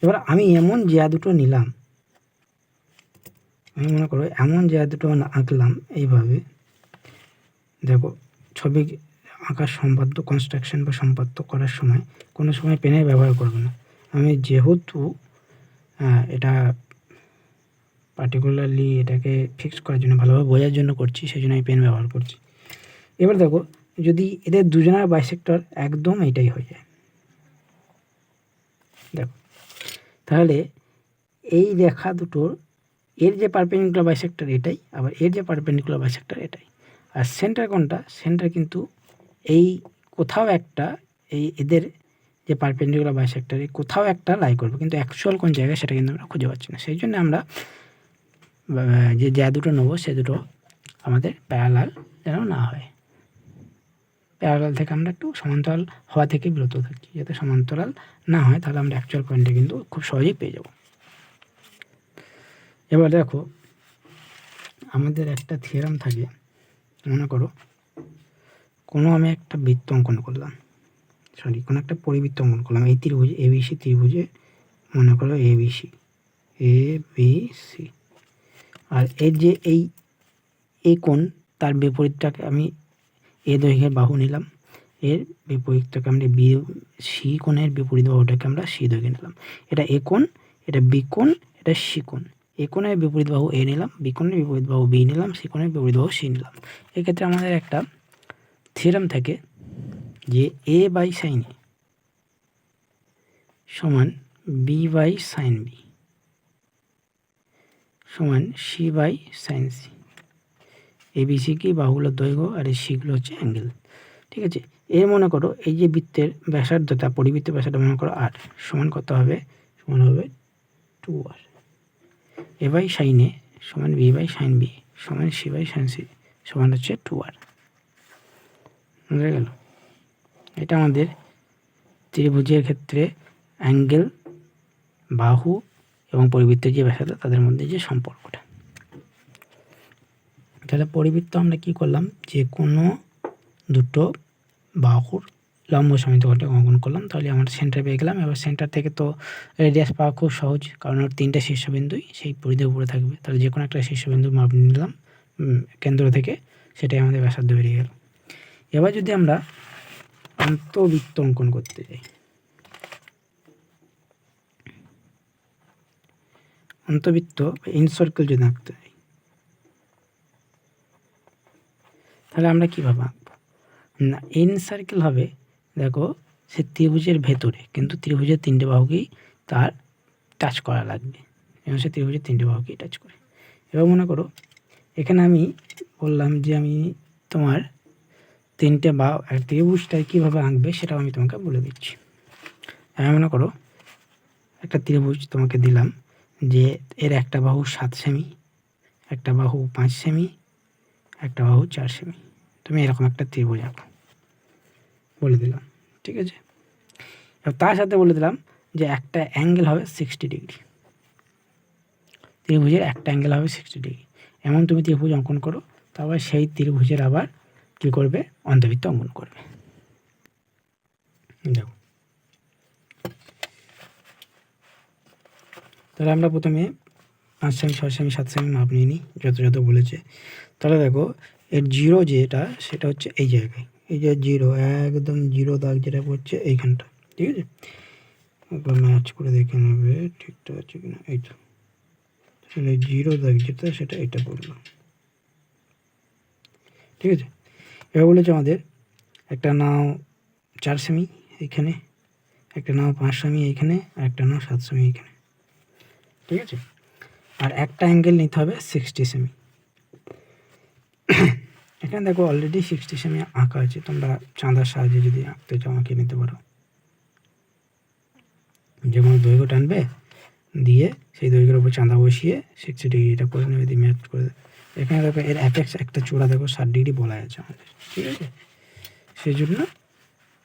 এবার আমি এমন জ্যা দুটো নিলাম, আমি মনে করো এমন জ্যা দুটো আঁকলাম এইভাবে, দেখো ছবি আঁকার সম্পাদ্য, কনস্ট্রাকশন বা সম্পাদ্য করার সময় কোনো সময় পেনের ব্যবহার করবে না। আমি যেহেতু এটা পার্টিকুলারলি এটাকে ফিক্স করার জন্য, ভালোভাবে বোঝার জন্য করছি, সেই জন্য আমি পেন ব্যবহার করছি। এবার দেখো, যদি এদের দুজনের বাইসেক্টর একদম এইটাই হয়ে যায়, দেখো, তাহলে এই রেখা দুটোর এর যে পারপেন্ডিকুলার বাইসেক্টর এটাই, আবার এর যে পারপেন্ডিকুলার বাইসেক্টর এটাই। আর সেন্টার কোনটা? সেন্টার কিন্তু এই কোথাও একটা, এই এদের যে পারপেন্ডিকুলার বাইসেক্টর এই কোথাও একটা লাই করবে, কিন্তু অ্যাকচুয়াল কোন জায়গায় সেটা কিন্তু আমরা খুঁজে পাচ্ছি না। সেই জন্য আমরা যে জ্যা দুটো নেবো সে দুটো আমাদের প্যারালাল যেন না হয়। প্যারালাল থেকে আমরা একটু সমান্তরাল হওয়া থেকে বিরত থাকি, যাতে সমান্তরাল না হয়, তাহলে আমরা অ্যাকচুয়াল পয়েন্টে কিন্তু খুব সহজেই পেয়ে যাব। এবার দেখো, আমাদের একটা থিওরেম থাকে, মনে করো কোনো আমি একটা বৃত্ত অঙ্কন করলাম, কোনো একটা পরিবৃত্ত অঙ্কন করলাম এই ত্রিভুজ এবিসি ত্রিভুজে, মনে করো এবিসি আর এর যে এই কোণ তার বিপরীতটাকে আমি এ দৈর্ঘ্যের বাহু নিলাম, এর বিপরীতটাকে আমরা বি সি কোণের বিপরীত বাহুটাকে আমরা সি দৈর্ঘ্যে নিলাম। এটা এ কোণ, এটা বি কোণ, এটা সি কোণ। এ কোণের বিপরীত বাহু এ নিলাম, বি কোণের বিপরীত বাহু বি নিলাম, সি কোণের বিপরীত বাহু সি নিলাম। এক্ষেত্রে আমাদের একটা থিওরেম থাকে যে এ বাই সাইন এ সমান বি বাই সাইন বি সমান C by sine C. ABC কি বাহুগুলোর দৈর্ঘ্য আর এই সিগুলো হচ্ছে অ্যাঙ্গেল। ঠিক আছে, এর মনে করো এই যে বৃত্তের ব্যাসার্ধতা পরিবৃত্ত ব্যাসার্ধ মনে করো আর সমান কত হবে, সমান হবে 2r। A by sine A সমান বি বাই সাইন বি সমান সি বাই সাইন সি সমান হচ্ছে 2r। বুঝে গেল? এটা আমাদের ত্রিভুজের ক্ষেত্রে অ্যাঙ্গেল, বাহু এবং পরিবৃত্তের যে ব্যাসার্ধ তাদের মধ্যে যে সম্পর্কটা। তাহলে পরিবৃত্ত আমরা কি করলাম, যে কোনো দুটো বাহুর লম্ব সমিতিকোণটা অঙ্কন করলাম, তাহলে আমরা সেন্টার পেয়ে গেলাম। এবার সেন্টার থেকে তো রেডিয়াস পাওয়া খুব সহজ, কারণ ওর 3টে শীর্ষবিন্দুই সেই পরিধির উপরে থাকবে। তাহলে যে কোনো একটা শীর্ষবিন্দু মাপ নিলাম কেন্দ্র থেকে, সেটাই আমাদের ব্যাসার্ধ বেরিয়ে গেল। এবার যদি আমরা অন্তবৃত্ত অঙ্কন করতে যাই, অন্তবৃত্ত ইনসার্কেল যদি আঁকতে যাই, তাহলে আমরা কীভাবে আঁকবো না, ইনসার্কেল হবে, দেখো সে ত্রিভুজের ভেতরে, কিন্তু ত্রিভুজের 3টে বাহুকেই তার টাচ করা লাগবে, এবং সে ত্রিভুজের 3টে বাহুকেই টাচ করে। এবার মনে করো এখানে আমি বললাম যে আমি তোমার 3টে বাহু ত্রিভুজটায় কীভাবে আঁকবে সেটাও আমি তোমাকে বলে দিচ্ছি। আমি মনে করো একটা ত্রিভুজ তোমাকে দিলাম, যে এর একটা বাহু 7 সেমি, একটা বাহু 5 সেমি, একটা বাহু 4 সেমি। তুমি এরকম একটা ত্রিভুজ আঁকো বলে দিলাম, ঠিক আছে। এবার তার সাথে বলে দিলাম যে একটা অ্যাঙ্গেল হবে 60 ডিগ্রি, ত্রিভুজের একটা অ্যাঙ্গেল হবে 60 ডিগ্রি। এমন তুমি ত্রিভুজ অঙ্কন করো, তারপর সেই ত্রিভুজের আবার কী করবে, অন্তবৃত্ত অঙ্কন করবে। দেখো, তাহলে আমরা প্রথমে 5 সেমি 6 সেমি 7 সেমি মাপ নিয়ে নিই, যত বলেছে। তাহলে দেখো এর জিরো যেটা, সেটা হচ্ছে এই জায়গায়, এই যে জিরো, একদম জিরো দাগ যেটা পড়ছে এইখানটা, ঠিক আছে। একবার ম্যাচ করে দেখে নেবে ঠিকঠাক আছে কিনা। এই তো, তাহলে জিরো দাগ যেটা সেটা এটা পড়লো, ঠিক আছে। এবার বলেছে আমাদের একটা নাও 4 সেমি এইখানে, একটা নাও 5 সেমি এইখানে, আর একটা নাও 7 সেমি এইখানে, ঠিক আছে। আর একটা অ্যাঙ্গেল নিতে হবে 60 সেমি। এখানে দেখো অলরেডি 60 সেমি আঁকা আছে, তোমরা চাঁদার সাহায্যে যদি আঁকতে চাও আঁকে নিতে পারো। যে কোনো দৈর্ঘ্য টানবে, দিয়ে সেই দৈর্ঘ্যের উপর চাঁদা বসিয়ে 60 ডিগ্রিটা করে নেবে, দিয়ে ম্যাচ করে দেবে। এখানে দেখো এর অ্যাপেক্স একটা চূড়া দেখো 60 ডিগ্রি বলা আছে আমাদের, ঠিক আছে। সেই জন্য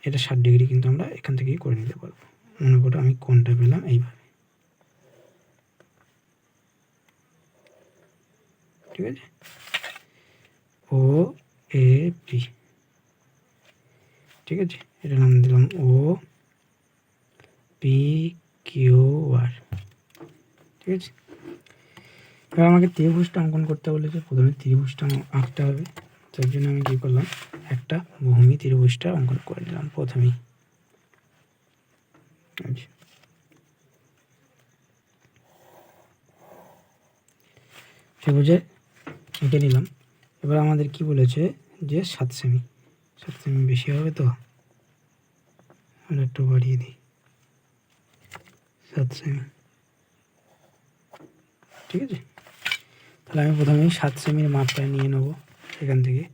এটা 60 ডিগ্রি কিন্তু আমরা এখান থেকেই করে নিতে পারবো। মনে করো আমি কোণটা পেলাম এইভাবে, ঠিক আছে, ও এ পি, ঠিক আছে। এটা নাম দিলাম ও পি কিউ আর, ঠিক আছে। এবার আমাকে ত্রিভুজটা অঙ্কন করতে বলেছে, প্রথমে ত্রিভুজটা আঁকতে হবে। তার জন্য আমি কী করলাম, একটা ভূমি ত্রিভুজটা অঙ্কন করে নিলাম প্রথমেই। ত্রিভুজের এঁকে নিলাম। এবার আমাদের কি বলেছে যে 7 সেমি, 7 সেমি বেশি হবে, তো আমরা একটু বাড়িয়ে দিই, 7 সেমি, ঠিক আছে। তাহলে আমি প্রথমেই 7 সেমির মাপটা নিয়ে নেবো এখান থেকে।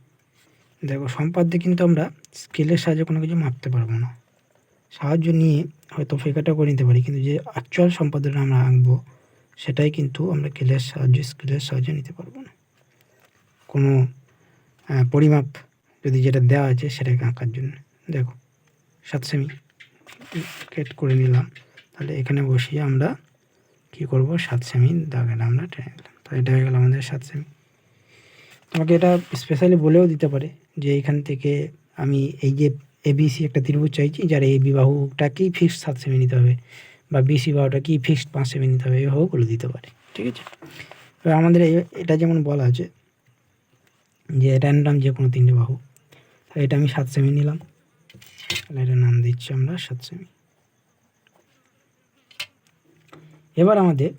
দেখো সম্পাদ্যে কিন্তু আমরা স্কেলের সাহায্যে কোনো কিছু মাপতে পারবো না, সাহায্য নিয়ে হয়তো ফেকাটা করে নিতে পারি, কিন্তু যে অ্যাকচুয়াল সম্পাদ্যটা আমরা আঁকবো সেটাই কিন্তু আমরা স্কেলের সাহায্যে নিতে পারবো না। কোনো পরিমাপ যদি যেটা দেওয়া আছে সেটাকে আঁকার জন্য, দেখো 7 সেমি কেট করে নিলাম। তাহলে এখানে বসিয়ে আমরা কী করবো, 7 সেমি দাগেটা আমরা টেনে নিলাম। তো এটা হয়ে গেল আমাদের 7 সেমি। তোমাকে এটা স্পেশালি বলেও দিতে পারে যে এইখান থেকে আমি এই যে এবিসি একটা ত্রিভুজ চাইছি, যার এবি বাহুটাকেই ফিক্সড 7 সেমি নিতে হবে, বা বিসি বাহুটাকেই ফিক্সড 5 সেমি নিতে হবে, এইভাবেও বলে দিতে পারে। ঠিক আছে, এবার আমাদের এটা যেমন বলা আছে যে র্যান্ডাম যে কোনো 3টে বাহু, তাহলে এটা আমি 7 সেমি নিলাম, তাহলে এটা নাম দিচ্ছি আমরা 7 সেমি। এবার আমাদের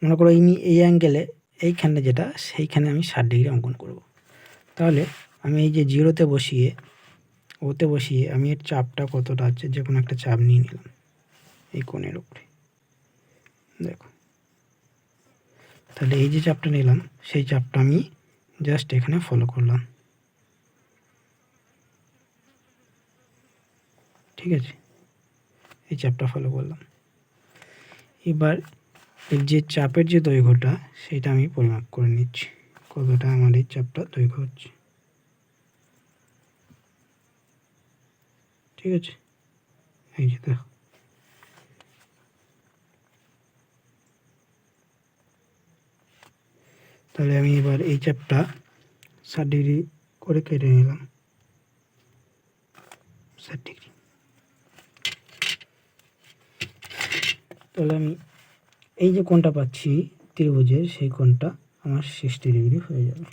মনে করো এই অ্যাঙ্গেলে এইখানে যেটা, সেইখানে আমি 60 ডিগ্রি অঙ্কন করব। তাহলে আমি এই যে জিরোতে বসিয়ে ওতে বসিয়ে আমি এর চাপটা কতটা আছে, যে কোনো একটা চাপ নিয়ে নিলাম এই কোণের উপরে, দেখো। তাহলে এই যে চাপটা নিলাম, সেই চাপটা আমি জাস্ট এখানে ফলো করলাম। ঠিক আছে, এই চাপটা ফলো করলাম। এবার এর যে চাপের যে দৈর্ঘ্যটা, সেটা আমি পরিমাপ করে নিচ্ছি, কতটা আমার এই চাপটা দৈর্ঘ্য হচ্ছে। ঠিক আছে, এই যে দেখো, তাহলে আমি এবার এই চাপটা 60 ডিগ্রি করে কেটে নিলাম, 60 ডিগ্রি। তাহলে আমি এই যে কোণটা পাচ্ছি ত্রিভুজের, সেই কোণটা আমার 60 ডিগ্রি হয়ে যাবে।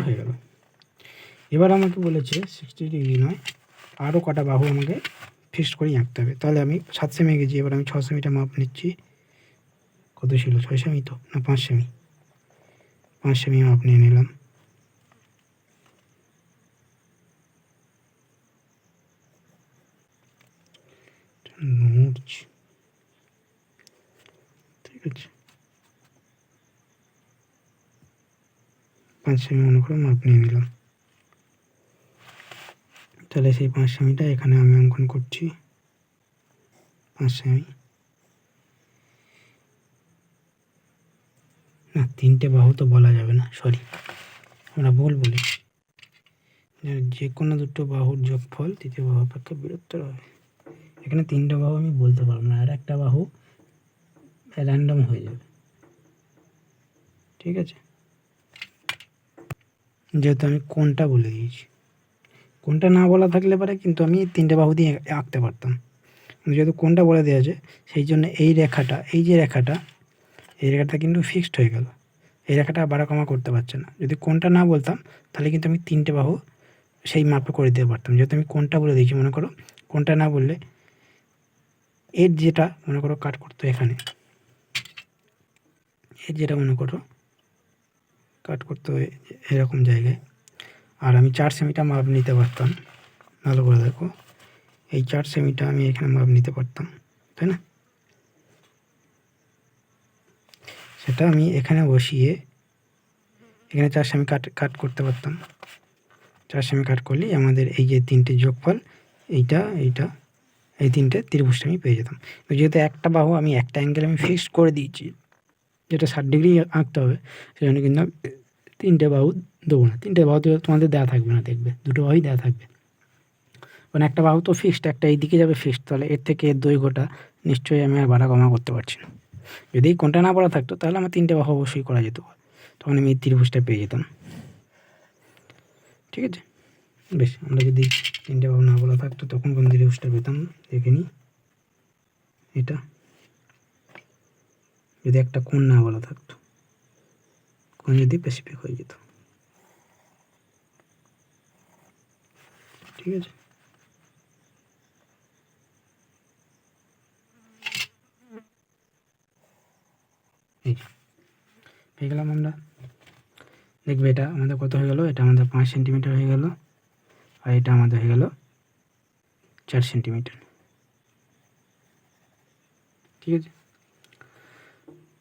হয়ে গেল। এবার আমাকে বলেছে 60 ডিগ্রি নয়, আরও কটা বাহু আমাকে ফিক্সড করেই আঁকতে হবে। তাহলে আমি 7 সেমি গেছি, এবার আমি 6 সেমিটা মাপ নিচ্ছি। কত ছিল, 6 সেমি তো না 5 সেমি, 5 সেমি মাপ নিয়ে নিলাম। ঠিক আছে, 5 সেমি মনে করে মাপ নিয়ে নিলাম। তাহলে সেই 5 সেমিটা এখানে আমি অঙ্কন করছি, 5 সেমি না, 3টে বাহু তো বলা যাবে না, সরি আমরা ভুল বলি, যে কোনো দুটো বাহুর যোগফল তৃতীয় বাহু অপেক্ষা বৃহত্তর হবে। এখানে 3টে বাহু আমি বলতে পারবো না, আর একটা বাহু র্যান্ডম হয়ে যাবে। ঠিক আছে, যেহেতু আমি কোনটা বলে দিয়েছি, কোনটা না বলা থাকলে পারে কিন্তু আমি 3টে বাহু দিয়ে আঁকতে পারতাম, যেহেতু কোনটা বলে দেওয়া আছে, সেই জন্য এই রেখাটা, এই যে রেখাটা, এই রেখাটা কিন্তু ফিক্সড হয়ে গেল, এই রেখাটা বাড়া কমা করতে পারছে না। যদি কোনটা না বলতাম, তাহলে কিন্তু আমি 3টে বাহু সেই মাপে করে দিতে পারতাম। যেহেতু আমি কোনটা বলে দিয়েছি, মনে করো কোনটা না বললে এর যেটা মনে করো কাট করতো এখানে, এর যেটা মনে করো কাট করতে হয় এরকম জায়গায়, আর আমি 4 সেমিটা মাপ নিতে পারতাম। ভালো করে দেখো, এই 4 সেমিটা আমি এখানে মাপ নিতে পারতাম, তাই না? সেটা আমি এখানে বসিয়ে এখানে 4 সেমি কাট করতে পারতাম। 4 সেমি কাট করলেই আমাদের এই যে 3টে যোগফল, এইটা এই 3টে ত্রিভুজটা আমি পেয়ে যেতাম। তো যেহেতু একটা বাহু আমি একটা অ্যাঙ্গেল আমি ফিক্সড করে দিয়েছি, যেটা 60 ডিগ্রি আঁকতে হবে, সেই জন্য কিন্তু 3টে বাহু দেবো না। 3টে বাহু তোমাদের দেওয়া থাকবে না, দেখবে 2টো বাহুই দেওয়া থাকবে, কারণ একটা বাহু তো ফিক্সড, একটা এই দিকে যাবে ফিক্সড, তাহলে এর থেকে এর দৈর্ঘ্যটা নিশ্চয়ই আমি আর বাড়া কমা করতে পারছি না। যদি কোনটা না বলা থাকতো, তাহলে আমার 3টে বাহু অবশ্যই করা যেত, তখন আমি এই ত্রিভুজটা পেয়ে যেতাম। ঠিক আছে, বেশ, আমরা যদি 3টে বাহু না বলা থাকতো, তখন কোন ত্রিভুজটা পেতাম দেখে নিই। এটা যদি একটা কোণ না বলা থাকতো, কোণ যদি স্পেসিফিক হয়ে যেত। ঠিক আছে, এই পেয়ে গেলাম আমরা। দেখবে এটা আমাদের কত হয়ে গেল, এটা আমাদের 5 সেন্টিমিটার হয়ে গেল, আর এটা আমাদের হয়ে গেল 4 সেন্টিমিটার। ঠিক আছে,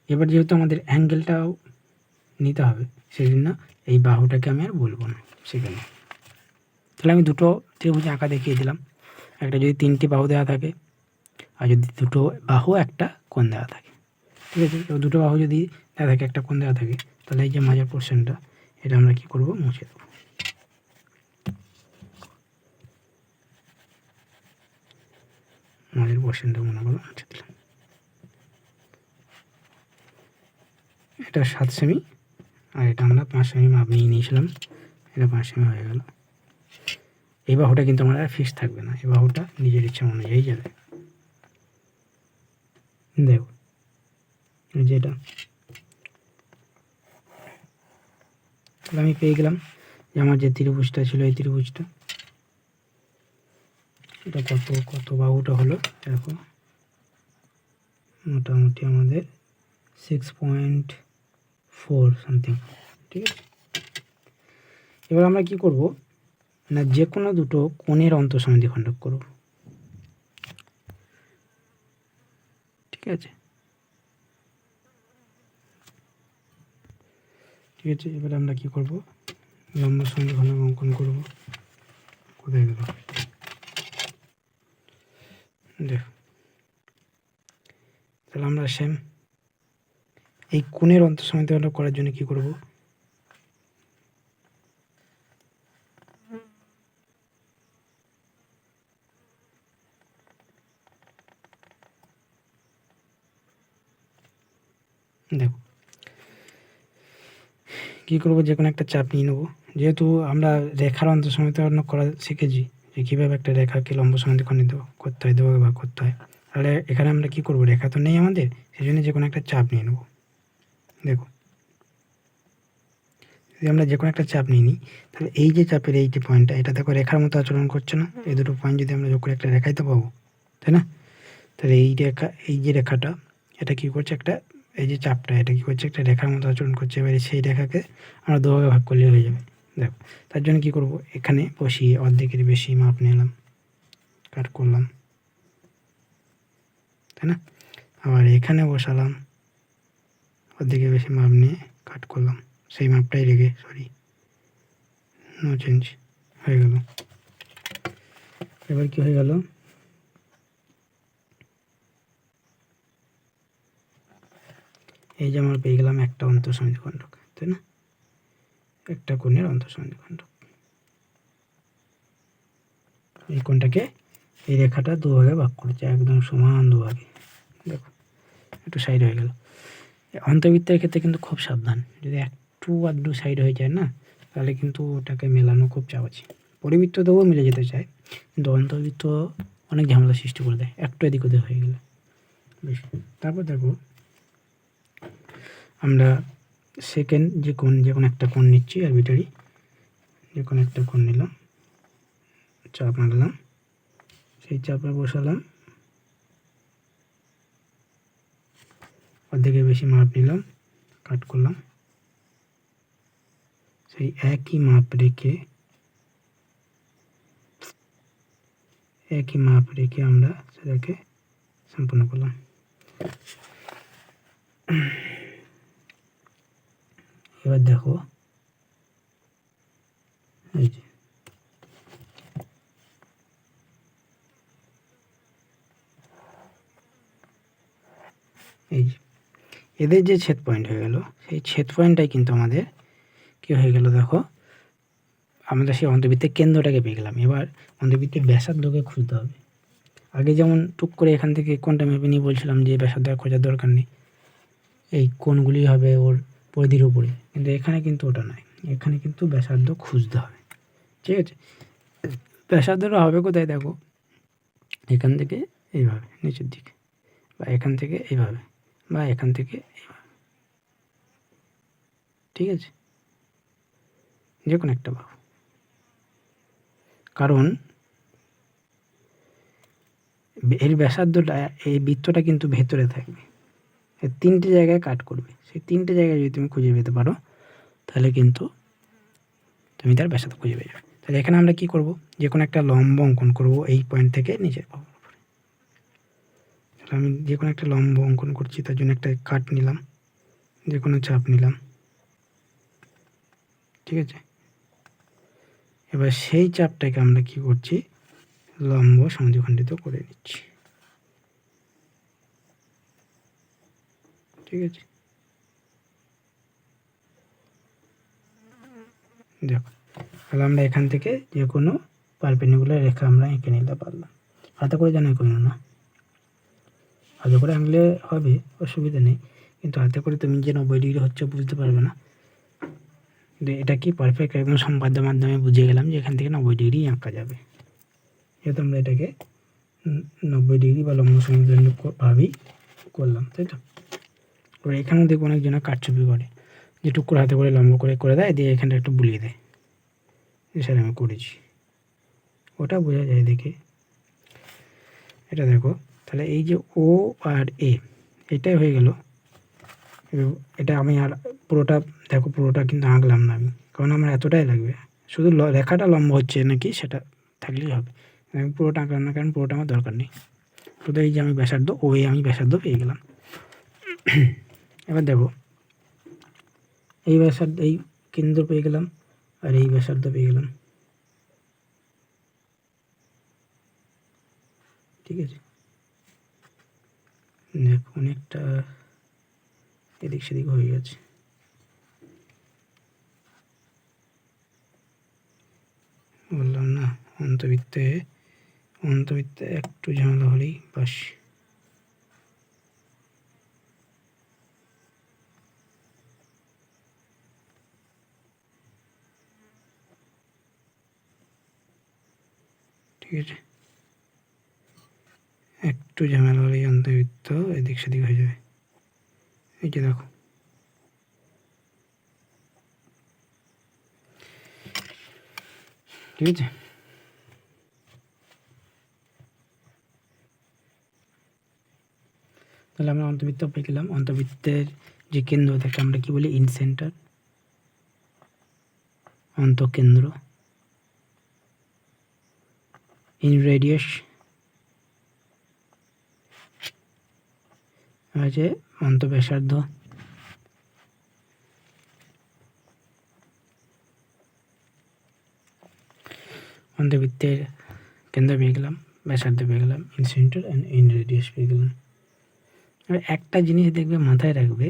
এবার যেহেতু আমাদের অ্যাঙ্গেলটাও নিতে হবে, সেই জন্য এই বাহুটাকে আমি আর বলবো না সেখানে। তাহলে আমি দুটো ত্রিভুজ আঁকা দেখিয়ে দিলাম, একটা যদি 3টে বাহু দেওয়া থাকে, আর যদি দুটো বাহু একটা কোণ দেওয়া থাকে। ঠিক আছে, দুটো বাহু যদি দেওয়া থাকে, একটা কোণ দেওয়া থাকে, তাহলে এই যে মাঝের পোর্শনটা, এটা আমরা কি করব, মুছে দেবো। আমাদের পোর্শনটা মনে করো মুছে দিলাম। এটা 7 সেমি আর এটা আমরা 5 সেমি মাপ নিয়ে নিয়েছিলাম, এটা 5 সেমি হয়ে গেল। এই বাহুটা কিন্তু আমার আর ফিক্স থাকবে না, এই বাহুটা নিজের ইচ্ছা অনুযায়ী যাবে। দেখো যেটা তাহলে আমি পেয়ে গেলাম যে আমার যে ত্রিভুজটা ছিল, এই ত্রিভুজটা এটা কত বাহুটা হলো দেখো, মোটামুটি আমাদের 6.4 সামথিং। ঠিক আছে, এবার আমরা কি করব না, যে কোনো দুটো কোণের অন্তঃসীমা দ্বিখণ্ডক করব। ঠিক আছে, এবার আমরা কি করব, লম্ব সমদ্বিখণ্ডক অঙ্কন করব। কোথায় গেল, দেখো তাহলে আমরা সেম এই কোণের অন্তঃসীমা দ্বিখণ্ডক করার জন্য কি করব, দেখো কী করবো, যে কোনো একটা চাপ নিয়ে নেবো। যেহেতু আমরা রেখার অন্তঃসীমা দ্বিখণ্ডক করা শিখেছি যে কীভাবে একটা রেখাকে লম্ব সমদ্বিখণ্ডিত করতে হয়, দুভাগে ভাগ করতে হয়, তাহলে এখানে আমরা কি করব, রেখা তো নেই আমাদের, সেই জন্য যে কোনো একটা চাপ নিয়ে নেব। দেখো যদি আমরা যে কোনো একটা চাপ নিয়ে নিই, তাহলে এই যে চাপের এই যে পয়েন্টটা, এটা দেখো রেখার মতো আচরণ করছে না, এই দুটো পয়েন্ট যদি আমরা যোগ করে একটা রেখাই তো পাবো, তাই না? তাহলে এই রেখা, এই যে রেখাটা, এটা কি করছে, একটা এই যে চাপটা, এটা কি করছে, একটা রেখার মতো আচরণ করছে। এবারে সেই রেখাকে আমরা দুভাগে ভাগ করলে হয়ে যাবে। দেখো তার জন্য কি করব, এখানে বসিয়ে অর্ধেকের বেশি মাপ নিলাম, কাট করলাম, তাই না? আবার এখানে বসালাম, অর্ধেকের বেশি মাপ নিয়ে কাট করলাম, সেই মাপটাই রেখে, সরি নো চেঞ্জ, হয়ে গেল। এবার কি হয়ে গেল, এই যে আমরা পেয়ে গেলাম একটা অন্তঃসীমা দ্বিখণ্ডক, তাই না? একটা কোণের অন্তঃসীমা দ্বিখণ্ডক। এই কোণটাকে এই রেখাটা দুভাগে ভাগ করেছে, একদম সমান দুভাগে। দেখো একটু সাইড হয়ে গেল। অন্তর্বৃত্তের ক্ষেত্রে কিন্তু খুব সাবধান, যদি একটু আধটু সাইড হয়ে যায় না, তাহলে কিন্তু ওটাকে মেলানো খুব চাপ আছে। পরিবৃত্ত দেবো মিলে যেতে চায়, কিন্তু অন্তর্বৃত্ত অনেক ঝামেলা সৃষ্টি করে দেয় একটু এদিক ওদিক হয়ে গেলে। বেশ, তারপর দেখো আমরা সেকেন্ড যে কোনো একটা কোণ নিচ্ছি, আরবিটারি যে কোনো একটা কোণ নিলাম, চাপ আনলাম, সেই চাপে বসালাম, অর্ধেকের বেশি মাপ নিলাম, কাট করলাম, সেই একই মাপ রেখে আমরা সেটাকে সম্পূর্ণ করলাম। এবার দেখো এই যে এদের যে ছেদ পয়েন্ট হয়ে গেল, সেই ছেদ পয়েন্টটাই কিন্তু আমাদের কি হয়ে গেল, দেখো আমরা সেই অন্তর্বৃত্তের কেন্দ্রটাকে পেয়ে গেলাম। এবার অন্তর্বৃত্তের ব্যাসার্ধকে খুঁজতে হবে। আগে যেমন টুক করে এখান থেকে কোনটা মেপে নিয়ে বলছিলাম যে ব্যাসার্ধ খোঁজার দরকার নেই, এই কোণগুলি হবে ওর পরিধির উপরে, কিন্তু এখানে কিন্তু ওটা নয়, এখানে কিন্তু ব্যাসার্ধ খুঁজতে হবে। ঠিক আছে, ব্যাসার্ধটা হবে কোথায়, দেখো এখান থেকে এইভাবে নিচের দিকে, বা এখান থেকে এইভাবে, বা এখান থেকে এইভাবে। ঠিক আছে, যে কোনো একটা বাহু, কারণ এর ব্যাসার্ধটা, এই বৃত্তটা কিন্তু ভেতরে থাকবে, এর তিনটে জায়গায় কাট করবে, সেই তিনটে জায়গায় যদি তুমি খুঁজে পেতে পারো, তাহলে কিন্তু তুমি তার ব্যাসার্ধ খুঁজে পেয়ে যাবে। তাহলে এখানে আমরা কি করব, যে কোনো একটা লম্ব অঙ্কন করব এই পয়েন্ট থেকে নিচের বাহুর উপরে। তাহলে আমি যে কোনো একটা লম্ব অঙ্কন করছি, তার জন্য একটা কাট নিলাম, যে কোনো চাপ নিলাম। ঠিক আছে, এবার সেই চাপটাকে আমরা কি করছি, লম্ব সমদ্বিখণ্ডিত করে নিচ্ছি। ঠিক আছে, দেখো, তাহলে আমরা এখান থেকে যে কোনো পারপেন্ডিকুলার রেখা আমরা এঁকে নিতে পারলাম। হাতে করে জানাই করি না, হাতে করে আঁকলে হবে, অসুবিধা নেই, কিন্তু হাতে করে তুমি যে 90 ডিগ্রি হচ্ছে বুঝতে পারবে না। এটা কি পারফেক্ট একদম সম্পাদ্যের মাধ্যমে বুঝে গেলাম যে এখান থেকে 90 ডিগ্রি আঁকা যাবে, যেহেতু আমরা এটাকে 90 ডিগ্রি বা লম্ব সমদ্বিখণ্ড ভাবেই করলাম, তাই তো। এবার এখানেও দেখবো অনেকজনে কারচুপি করে, যে টুক করে হাতে করে লম্ব করে করে দেয়, দিয়ে এখানটা একটু বুলিয়ে দেয়, স্যার আমি করেছি, ওটা বোঝা যায় দেখে। এটা দেখো, তাহলে এই যে ও আর এ, এটাই হয়ে গেল। এটা আমি আর পুরোটা দেখো, পুরোটা কিন্তু আঁকলাম না আমি, কারণ আমার এতটাই লাগবে, শুধু রেখাটা লম্ব হচ্ছে নাকি সেটা থাকলেই হবে। আমি পুরোটা আঁকলাম না, কারণ পুরোটা আমার দরকার নেই, শুধু এই যে আমি ব্যাসার্ধ, ও এ আমি ব্যাসার্ধ পেয়ে গেলাম। এবার দেখো, এই ব্যাসার্ধ, এই কেন্দ্র পেয়ে গেলাম, আর এই ব্যাসার্ধ পেয়ে গেলাম, ঠিক আছে। দেখো অনেকটা এদিক সেদিক হয়ে গেছে, বললাম না, অন্তবৃত্তে একটু ঝামেলা হলেই বাস। ঠিক আছে, একটু ঝামেলা হলেই অন্তবৃত্ত এদিক সেদিক হয়ে যাবে। এই যে দেখো, ঠিক আছে। তাহলে আমরা অন্তবৃত্ত পেয়ে গেলাম। অন্তবৃত্তের যে কেন্দ্র থাকে আমরা কি বলি, ইন সেন্টার, অন্তকেন্দ্র, ইন রেডিয়াস আছে, অন্তব্যাসার্ধ, অন্তবৃত্তের কেন্দ্র পেয়ে গেলাম, ব্যাসার্ধ পেয়ে গেলাম, in centre and in radius পেয়ে গেলাম। এবার একটা জিনিস দেখবে, মাথায় রাখবে,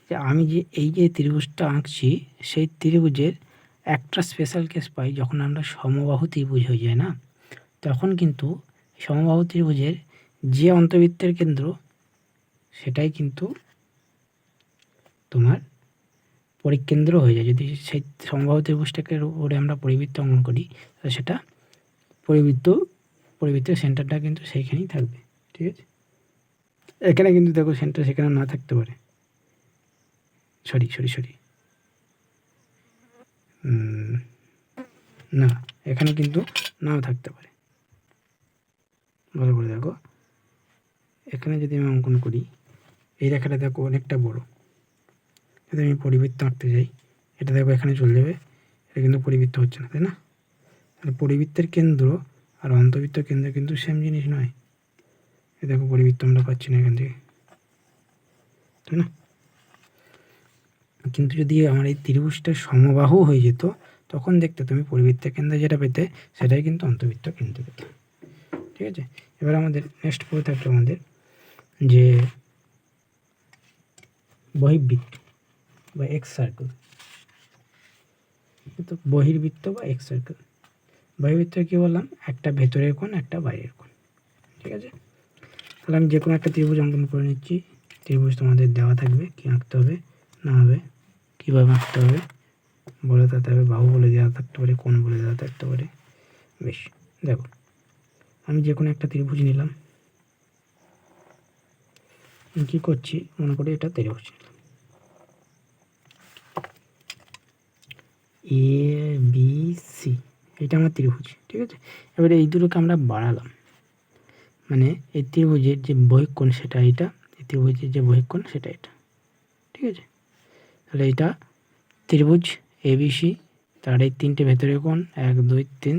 যে আমি যে এই যে ত্রিভুজটা আঁকছি, সেই ত্রিভুজের একটা স্পেশাল কেস পাই যখন আমরা সমবাহু ত্রিভুজ হয়ে যায় না, তখন কিন্তু সমবাহু ত্রিভুজের যে অন্তবৃত্তের কেন্দ্র সেটাই কিন্তু তোমার পরিকেন্দ্র হয়ে যায়। যদি সেই সমবাহু ত্রিভুজটাকে উপরে আমরা পরিবৃত্ত অঙ্কন করি, তাহলে সেটা পরিবৃত্তের সেন্টারটা কিন্তু সেইখানেই থাকবে, ঠিক আছে। এখানে কিন্তু দেখো সেন্টার সেখানে না থাকতে পারে, সরি না, এখানে কিন্তু নাও থাকতে পারে। ভালো করে দেখো, এখানে যদি আমি অঙ্কন করি, এই রেখাটা দেখো অনেকটা বড়, যদি আমি পরিবৃত্ত আঁকতে যাই, এটা দেখো এখানে চলে যাবে, এটা কিন্তু পরিবৃত্ত হচ্ছে না, তাই না। তাহলে পরিবৃত্তের কেন্দ্র আর অন্তবৃত্ত কেন্দ্র কিন্তু সেম জিনিস নয়। এই দেখো পরিবৃত্ত আমরা পাচ্ছি না এখান থেকে, তাই না। কিন্তু যদি আমার এই ত্রিভুজটা সমবাহু হয়ে যেত, তখন দেখতে তুমি পরিবৃত্তের কেন্দ্র যেটা পেতে, সেটাই কিন্তু অন্তবৃত্ত কেন্দ্র পেতে, ঠিক আছে। এবার আমাদের নেক্সট পড়ে থাকলো আমাদের যে বহির্বৃত্ত বা এক্স সার্কেল, তো বহির্বৃত্ত বা এক্স সার্কেল। বহির্বৃত্ত কী বললাম, একটা ভেতরের কোণ একটা বাইরের কোণ, ঠিক আছে। তাহলে আমি যে কোনো একটা ত্রিভুজ অঙ্কন করে নিচ্ছি। ত্রিভুজ তোমাদের দেওয়া থাকবে, কী আঁকতে হবে না হবে, কীভাবে আঁকতে হবে বলে থাকতে হবে, বাহু বলে দেওয়া থাকতে পারে, কোণ বলে দেওয়া থাকতে পারে। বেশ, দেখো আমি যে কোনো একটা ত্রিভুজ নিলাম, কী করছি মনে করি এটা ত্রিভুজ এ বি সি, এটা আমার ত্রিভুজ, ঠিক আছে। এবারে এই দুটোকে আমরা বাড়ালাম, মানে এই ত্রিভুজের যে বহিঃকোণ সেটা এটা, এই ত্রিভুজের যে বহিঃকোণ সেটা এটা, ঠিক আছে। তাহলে এটা ত্রিভুজ এবিসি, তার এই তিনটে ভেতরের কোণ 1 2 3,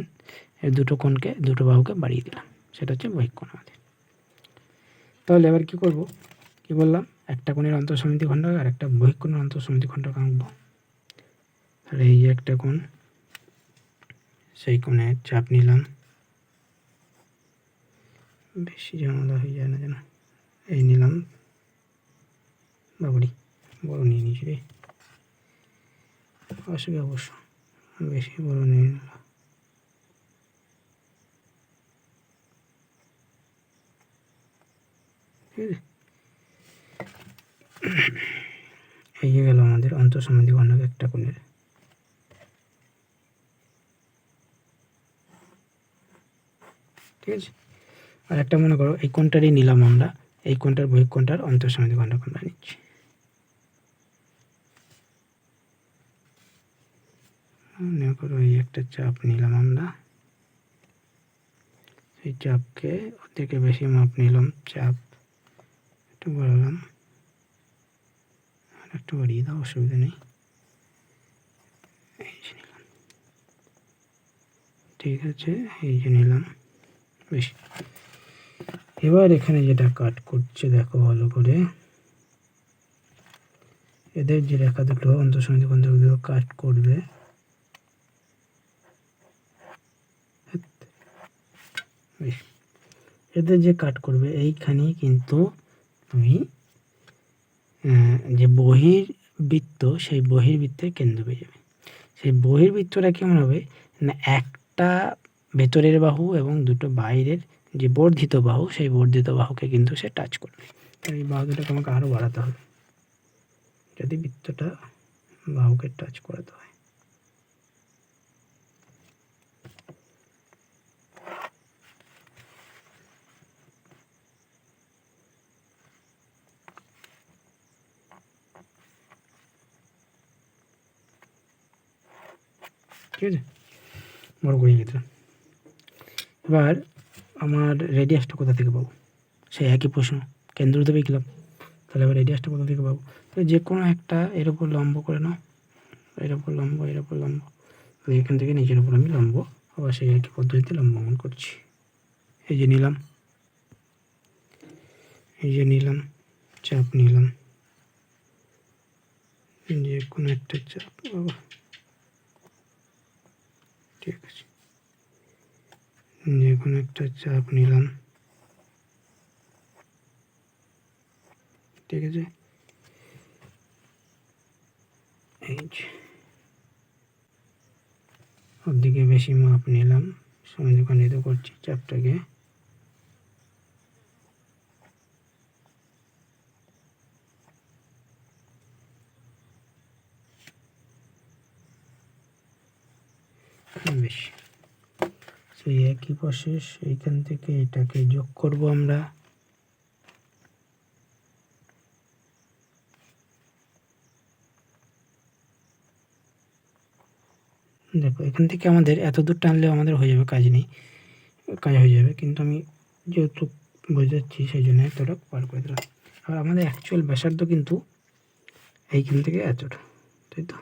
এই দুটো কোণকে, দুটো বাহুকে বাড়িয়ে দিলাম, সেটা হচ্ছে বহিঃকোণ আমাদের। তাহলে এবার কী করব, কী বললাম, একটা কোণের অন্তঃসমিতি খণ্ডক আর একটা বহিঃকোণের অন্তঃসমিতি খণ্ডক আঁকবো। তাহলে এই যে একটা কোণ, সেই কোণের চাপ নিলাম, বেশি ঝামেলা হয়ে যায় না যেন, এই নিলাম, বাবুরি বড় নিয়ে নিয়েছি রে, অসুবিধা অবশ্য বেশি বড় নিয়ে নিলাম। এই যে গেল আমাদের অন্তঃসমাধি ঘনক একটা কোণের। ঠিক আছে, আর একটা মনে করো এই কোণটারই নিলাম আমরা, এই কোণটার বহিঃ কোণটার অন্তঃসমাধি ঘনক আমরা নিচ্ছি। মনে করো এই একটা চাপ নিলাম আমরা, সেই চাপকে ওর থেকে বেশি মাপ নিলাম, চাপ একটু বাড়ালাম, আর একটু বাড়িয়ে দাও, অসুবিধা নেই। এই যে নিলাম, ঠিক আছে, এই যে নিলাম বেশ। এবার এখানে যেটা কাট করছে দেখো ভালো করে, এদের যে রেখা দুটো অন্তঃসমাধি ঘনক দুটো কাট করবে, এদের যে কাট করবে এইখানেই কিন্তু তুমি যে বহির্বৃত্ত, সেই বহির্বৃত্তের কেন্দ্র পেয়ে যাবে। সেই বহির্বৃত্তটা কেমন হবে না, একটা ভেতরের বাহু এবং দুটো বাইরের যে বর্ধিত বাহু, সেই বর্ধিত বাহুকে কিন্তু সে টাচ করবে। এই বাহু দুটোকে আমাকে আরও বাড়াতে হবে যদি বৃত্তটা বাহুকে টাচ করাতে হয়। ঠিক আছে, বড় করে গেছে। এবার আমার রেডিয়াসটা কোথা থেকে পাবো, সেই একই প্রশ্ন, কেন্দ্র তো পেয়েছিলাম, তাহলে এবার রেডিয়াসটা কোথা থেকে পাবো? তো যে কোনো একটা এর উপর লম্ব করে নাও, এর উপর লম্ব, এর উপর লম্ব, এখান থেকে নিচের উপর আমি লম্ব আবার সেই একই পদ্ধতিতে লম্ব অঙ্কন করছি। এই যে নিলাম, এই যে নিলাম, চাপ নিলাম, যে কোনো একটা চাপ, ঠিক আছে, যে কোনো একটা চাপ নিলাম, ঠিক আছে, এই যে ওর দিকে বেশি মাপ নিলাম, সমানুপাতিক করছি চাপটাকে। বেশ, সেই একই প্রসেস, এইখান থেকে এটাকে যোগ করব আমরা, দেখো এখান থেকে আমাদের এত দূর টানলেও আমাদের হয়ে যাবে, কাজ নেই, কাজ হয়ে যাবে, কিন্তু আমি যেহেতু বোঝাচ্ছি সেই জন্য এতটা পার করে দিলাম। আর আমাদের অ্যাকচুয়াল ব্যাসার্ধ কিন্তু এইখান থেকে এতটা, তাই তো,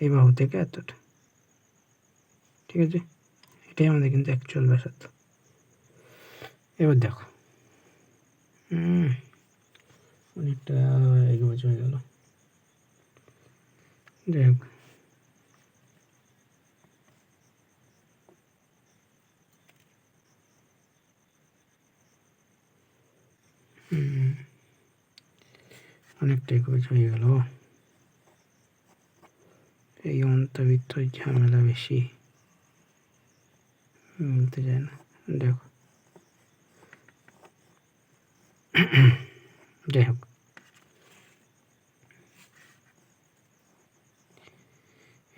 এই বাহু থেকে এতটা, ঠিক আছে, এটাই আমাদের কিন্তু অ্যাকচুয়াল ব্যাসার্ধ। এবার দেখো অনেকটা এক বছর হয়ে গেল, যাই হোক, অনেকটা এক বছর হয়ে গেল। এই অন্তবৃত্ত ঝামেলা বেশি, মিলতে যায় না, দেখো, যাই হোক,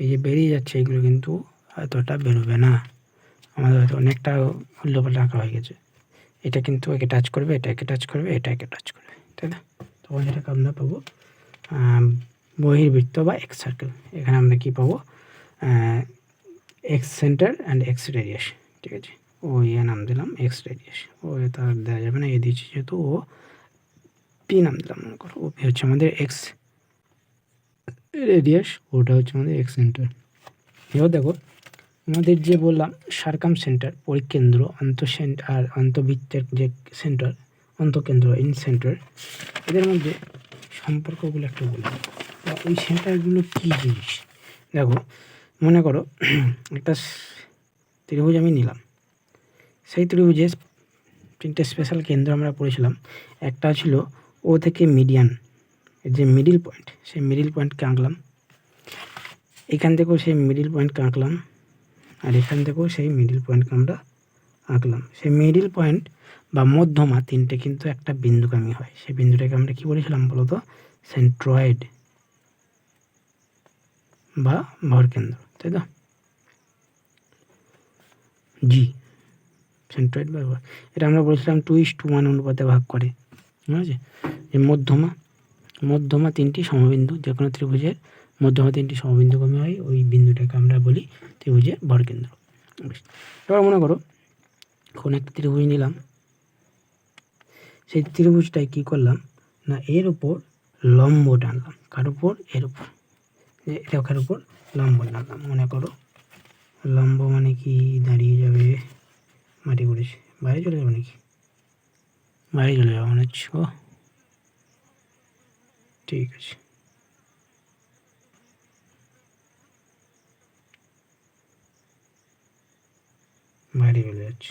এই যে বেরিয়ে যাচ্ছে এগুলো কিন্তু এতটা বেরোবে না, আমাদের হয়তো অনেকটা উল্টোপাল্টা আঁকা হয়ে গেছে। এটা কিন্তু একে টাচ করবে, এটাকে টাচ করবে, এটাকে টাচ করবে, তাই না? তখন যেটাকে আমরা পাবো বহির্বৃত্ত বা এক্স সার্কেল। এখানে আমরা কি পাবো, x centre and x radius, ঠিক আছে, ও ইয়ে নাম দিলাম এক্স রেডিয়াস, ও তার দেওয়া যাবে না, এ দিচ্ছি যেহেতু, ও পি নাম দিলাম, মনে করো ও পি হচ্ছে আমাদের এক্স রেডিয়াস, ওটা হচ্ছে আমাদের এক্স সেন্টার। এবার দেখো আমাদের যে বললাম সার্কাম সেন্টার পরিকেন্দ্র, আর অন্তবৃত্তের যে সেন্টার অন্তকেন্দ্র ইন সেন্টার, এদের মধ্যে সম্পর্কগুলো একটু বলি, ওই সেন্টারগুলো কী জিনিস। দেখো মনে করো একটা ত্রিভুজ আমি নিলাম, সেই ত্রিভুজে তিনটে স্পেশাল কেন্দ্র আমরা পড়েছিলাম। একটা ছিল ও থেকে মিডিয়ান, যে মিডিল পয়েন্ট, সেই মিডিল পয়েন্টকে আঁকলাম। এখান থেকেও সেই মিডিল পয়েন্টকে আঁকলাম, আর এখান থেকেও সেই মিডিল পয়েন্টকে আমরা আঁকলাম। সেই মিডিল পয়েন্ট বা মধ্যমা তিনটে কিন্তু একটা বিন্দুগামী হয়। সেই বিন্দুটাকে আমরা কি বলেছিলাম বলতো? সেন্ট্রয়েড বা ভরকেন্দ্র, তাই তো? জি, সেন্ট্রয়েড বা এটা আমরা বলেছিলাম 2:1 অনুপাতে ভাগ করে, ঠিক আছে? যে মধ্যমা তিনটি সমবিন্দু, যে কোনো ত্রিভুজের মধ্যমা তিনটি সমবিন্দুগামী হয়, ওই বিন্দুটাকে আমরা বলি ত্রিভুজের ভরকেন্দ্র। এবার মনে করো কোনো একটা ত্রিভুজ নিলাম, সেই ত্রিভুজটায় কী করলাম না, এর উপর লম্ব টানলাম। কার উপর? এর উপর, রেখার উপর লম্ব টানলাম। মনে করো লম্ব মানে কি দাঁড়িয়ে যাবে, মাটি করেছে, বাইরে চলে যাবে নাকি? বাইরে চলে যাবো মনে হচ্ছে। ও ঠিক আছে, বাইরে চলে যাচ্ছে।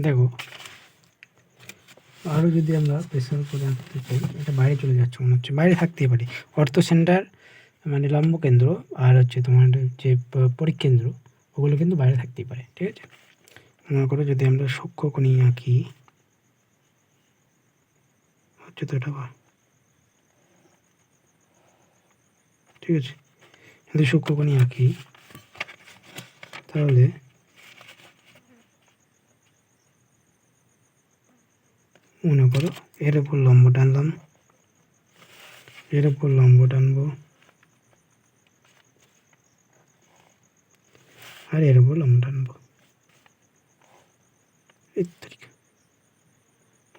দেখো আরও যদি আমরা প্রেসার করে আঁকতে চাই, এটা বাইরে চলে যাচ্ছে মনে হচ্ছে, বাইরে থাকতেই পারে। অর্থ সেন্টার মানে লম্ব কেন্দ্র, আর হচ্ছে তোমার যে পরিকেন্দ্র, ওগুলো কিন্তু বাইরে থাকতেই পারে, ঠিক আছে? মনে করো যদি আমরা সূক্ষ্মকোণী আঁকি, হচ্ছে তো এটা, ঠিক আছে? যদি সূক্ষ্মকোণী আঁকি তাহলে মনে করো এর উপর লম্ব টানলাম, এর উপর লম্ব টানবো, আর এর উপর লম্ব টানবো।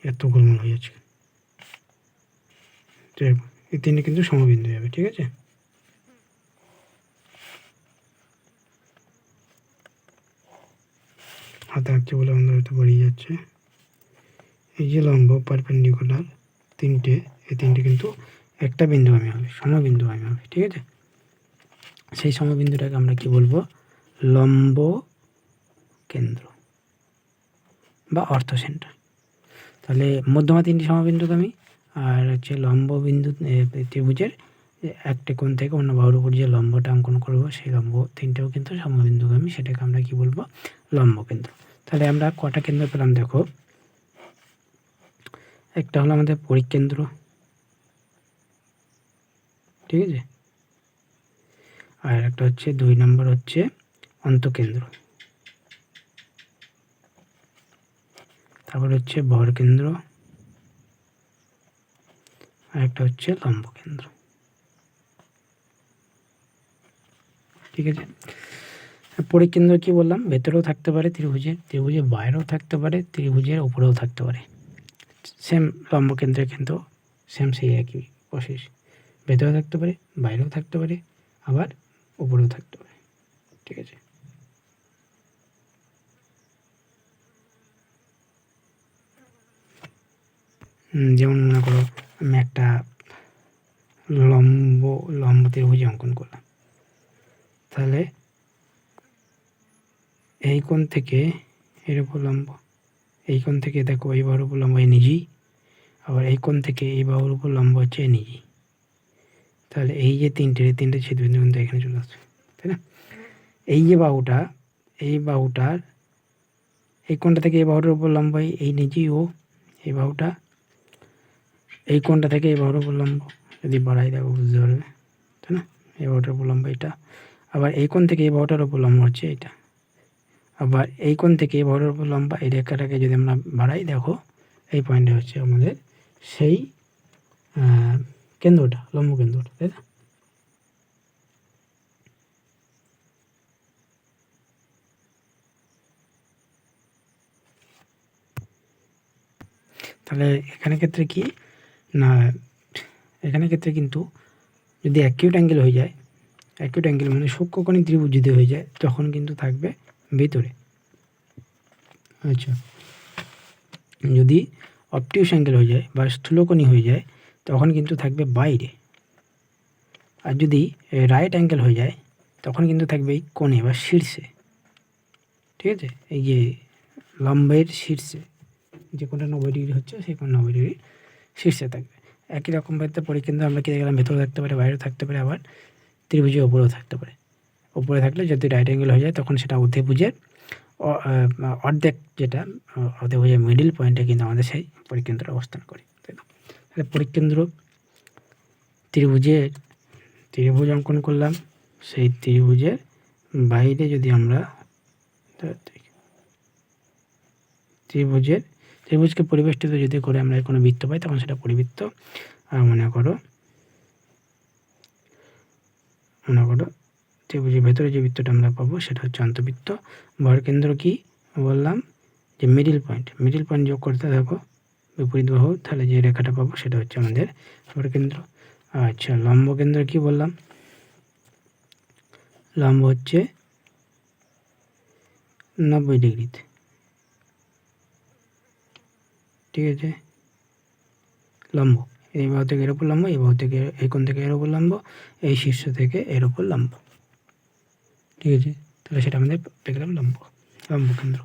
এত গোলমাল হয়ে যাচ্ছে। এই তিনটে কিন্তু সমবিন্দু যাবে, ঠিক আছে? হাতে আঁকছে বলে আমাদের হয়তো বাড়িয়ে যাচ্ছে। এই যে লম্ব পারপেন্ডিকুলার তিনটে, এই তিনটে কিন্তু একটা বিন্দুগামী হবে, সমবিন্দুগামী হবে, ঠিক আছে? সেই সমবিন্দুটাকে আমরা কি বলবো? লম্ব কেন্দ্র বা অর্থ সেন্টার। তাহলে মধ্যমা তিনটি সমবিন্দুগামী, আর হচ্ছে লম্ব বিন্দু ত্রিভুজের একটা কোণ থেকে অন্য বাহুর উপর যে লম্বটা অঙ্কন করবো, সেই লম্ব তিনটেও কিন্তু সমবিন্দুগামী, সেটাকে আমরা কি বলবো? লম্ব কেন্দ্র। তাহলে আমরা কটা কেন্দ্র পেলাম দেখো, একটা হলো আমাদের পরিকেন্দ্র, ঠিক আছে? আর একটা হচ্ছে 2 নম্বর হচ্ছে অন্তকেন্দ্র, তারপর হচ্ছে ভরকেন্দ্র, আর একটা হচ্ছে লম্ব কেন্দ্র, ঠিক আছে? পরিকেন্দ্র কি বললাম? ভেতরেও থাকতে পারে ত্রিভুজের বাইরেও থাকতে পারে, ত্রিভুজের উপরেও থাকতে পারে। সেম লম্ব কেন্দ্রের কিন্তু সেম সেই একই প্রসেস, ভেতরেও থাকতে পারে, বাইরেও থাকতে পারে, আবার উপরেও থাকতে পারে, ঠিক আছে? যেমন মনে করো আমি একটা লম্ব ত্রিভুজ অঙ্কন করলাম, তাহলে এই কোণ থেকে এর উপর লম্ব, এই কোণ থেকে দেখো এই বাহুর উপর লম্ব এ নিজেই, আবার এই কোণ থেকে এই বাহুর উপর লম্ব হচ্ছে এ নিজেই। তাহলে এই যে তিনটে ছেদবিন্দু কিন্তু এখানে চলে আসছে, তাই না? এই যে বাহুটা, এই বাহুটার এই কোণটা থেকে এই বাহুটার উপর লম্ব এই নিজেই, ও এই বাহুটা এই কোণটা থেকে এই বাহুর উপর লম্ব, যদি বাড়াই দেখো বুঝতে পারবে, তাই না? এই বাহুটার উপর লম্ব এটা, আবার এই কোণ থেকে এই বাহুটার উপর লম্ব হচ্ছে এটা, আবার এই কোণ থেকে এই বাহুটার উপর লম্বা, এই রেখাটাকে যদি আমরা বাড়াই দেখো এই পয়েন্টে হচ্ছে আমাদের সেই কেন্দ্রটা, লম্ব কেন্দ্রটা, তাই না? তাহলে এখানে ক্ষেত্রে কি না, এখানে ক্ষেত্রে কিন্তু যদি অ্যাকিউট অ্যাঙ্গেল হয়ে যায়, অ্যাকিউট অ্যাঙ্গেল মানে সূক্ষ্মকোণী ত্রিভুজ যদি হয়ে যায়, তখন কিন্তু থাকবে ভিতরে। আচ্ছা, যদি অবটিউস অ্যাঙ্গেল হয়ে যায় বা স্থূলকোণী হয়ে যায়, তখন কিন্তু থাকবে বাইরে। আর যদি রাইট অ্যাঙ্গেল হয়ে যায়, তখন কিন্তু থাকবে এই কোণে বা শীর্ষে, ঠিক আছে? এই যে লম্বের শীর্ষে যে কোণটা 90 ডিগ্রি হচ্ছে, সেই কোণ 90 ডিগ্রি শীর্ষে থাকবে। একই রকমভাবে পরিকেন্দ্র আমরা কি দেখলাম, ভেতরে থাকতে পারে, বাইরেও থাকতে পারে, আবার ত্রিভুজের ওপরেও থাকতে পারে। উপরে থাকলে যদি রাইট অ্যাঙ্গেল হয়ে যায় তখন সেটা অতিভুজের অর্ধেক, যেটা অতিভুজের মিডিল পয়েন্টে কিন্তু আমাদের সেই পরিকেন্দ্র অবস্থান করে, তাই না? তাহলে পরিকেন্দ্র ত্রিভুজ অঙ্কন করলাম, সেই ত্রিভুজের বাইরে যদি আমরা ত্রিভুজকে পরিবেষ্টিত যদি করে আমরা কোনো বৃত্ত পাই তখন সেটা পরিবৃত্ত। মনে করো ত্রিভুজের ভেতরে যে বৃত্তটা আমরা পাবো সেটা হচ্ছে অন্তবৃত্ত। ভরকেন্দ্র কি বললাম, যে মিডিল পয়েন্ট যোগ করতে থাকো বিপরীত বাহু, তাহলে যে রেখাটা পাবো সেটা হচ্ছে আমাদের ভরকেন্দ্র। আচ্ছা, লম্ব কেন্দ্র কি বললাম, লম্ব হচ্ছে 90 ডিগ্রিতে, ঠিক আছে? লম্ব এই বাহু থেকে এর উপর লম্ব, এই বাহু থেকে এই কোণ থেকে এর উপর লম্ব, এই শীর্ষ থেকে এর উপর লম্ব, ঠিক আছে? তাহলে সেটা আমাদের দেখলাম লম্ব কেন্দ্র।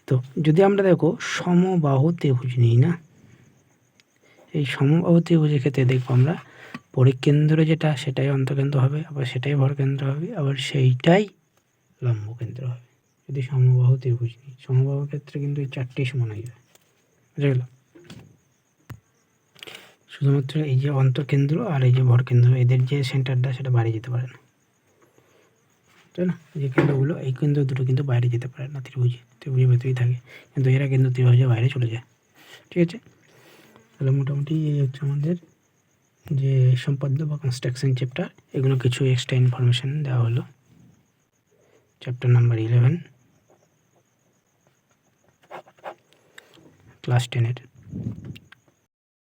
তো যদি আমরা দেখো সমবাহু ত্রিভুজ নিই না, এই সমবাহু ত্রিভুজের ক্ষেত্রে দেখবো আমরা পরিকেন্দ্র যেটা সেটাই অন্তকেন্দ্র হবে, আবার সেটাই ভরকেন্দ্র হবে, আবার সেইটাই লম্ব কেন্দ্র হবে। যদি সমবাহু ত্রিভুজ নিই, সমবাহু ক্ষেত্রে কিন্তু এই 4টি সমান হয়ে যাবে, বুঝা গেল? শুধুমাত্র এই যে অন্তকেন্দ্র আর এই যে ভরকেন্দ্র, এদের যে সেন্টারটা সেটা বাইরে যেতে পারে না, তাই না? যে কেন্দ্রগুলো, এই কেন্দ্র দুটো কিন্তু বাইরে যেতে পারে না, ত্রিভুজের ভেতরেই থাকে, কিন্তু এরা কিন্তু ত্রিভুজের বাইরে চলে যায়, ঠিক আছে? তাহলে মোটামুটি এই হচ্ছে আমাদের যে সম্পাদ্য বা কনস্ট্রাকশন চ্যাপ্টার, এগুলো কিছু এক্সট্রা ইনফরমেশান দেওয়া হলো। Chapter number 11 class 10-এর।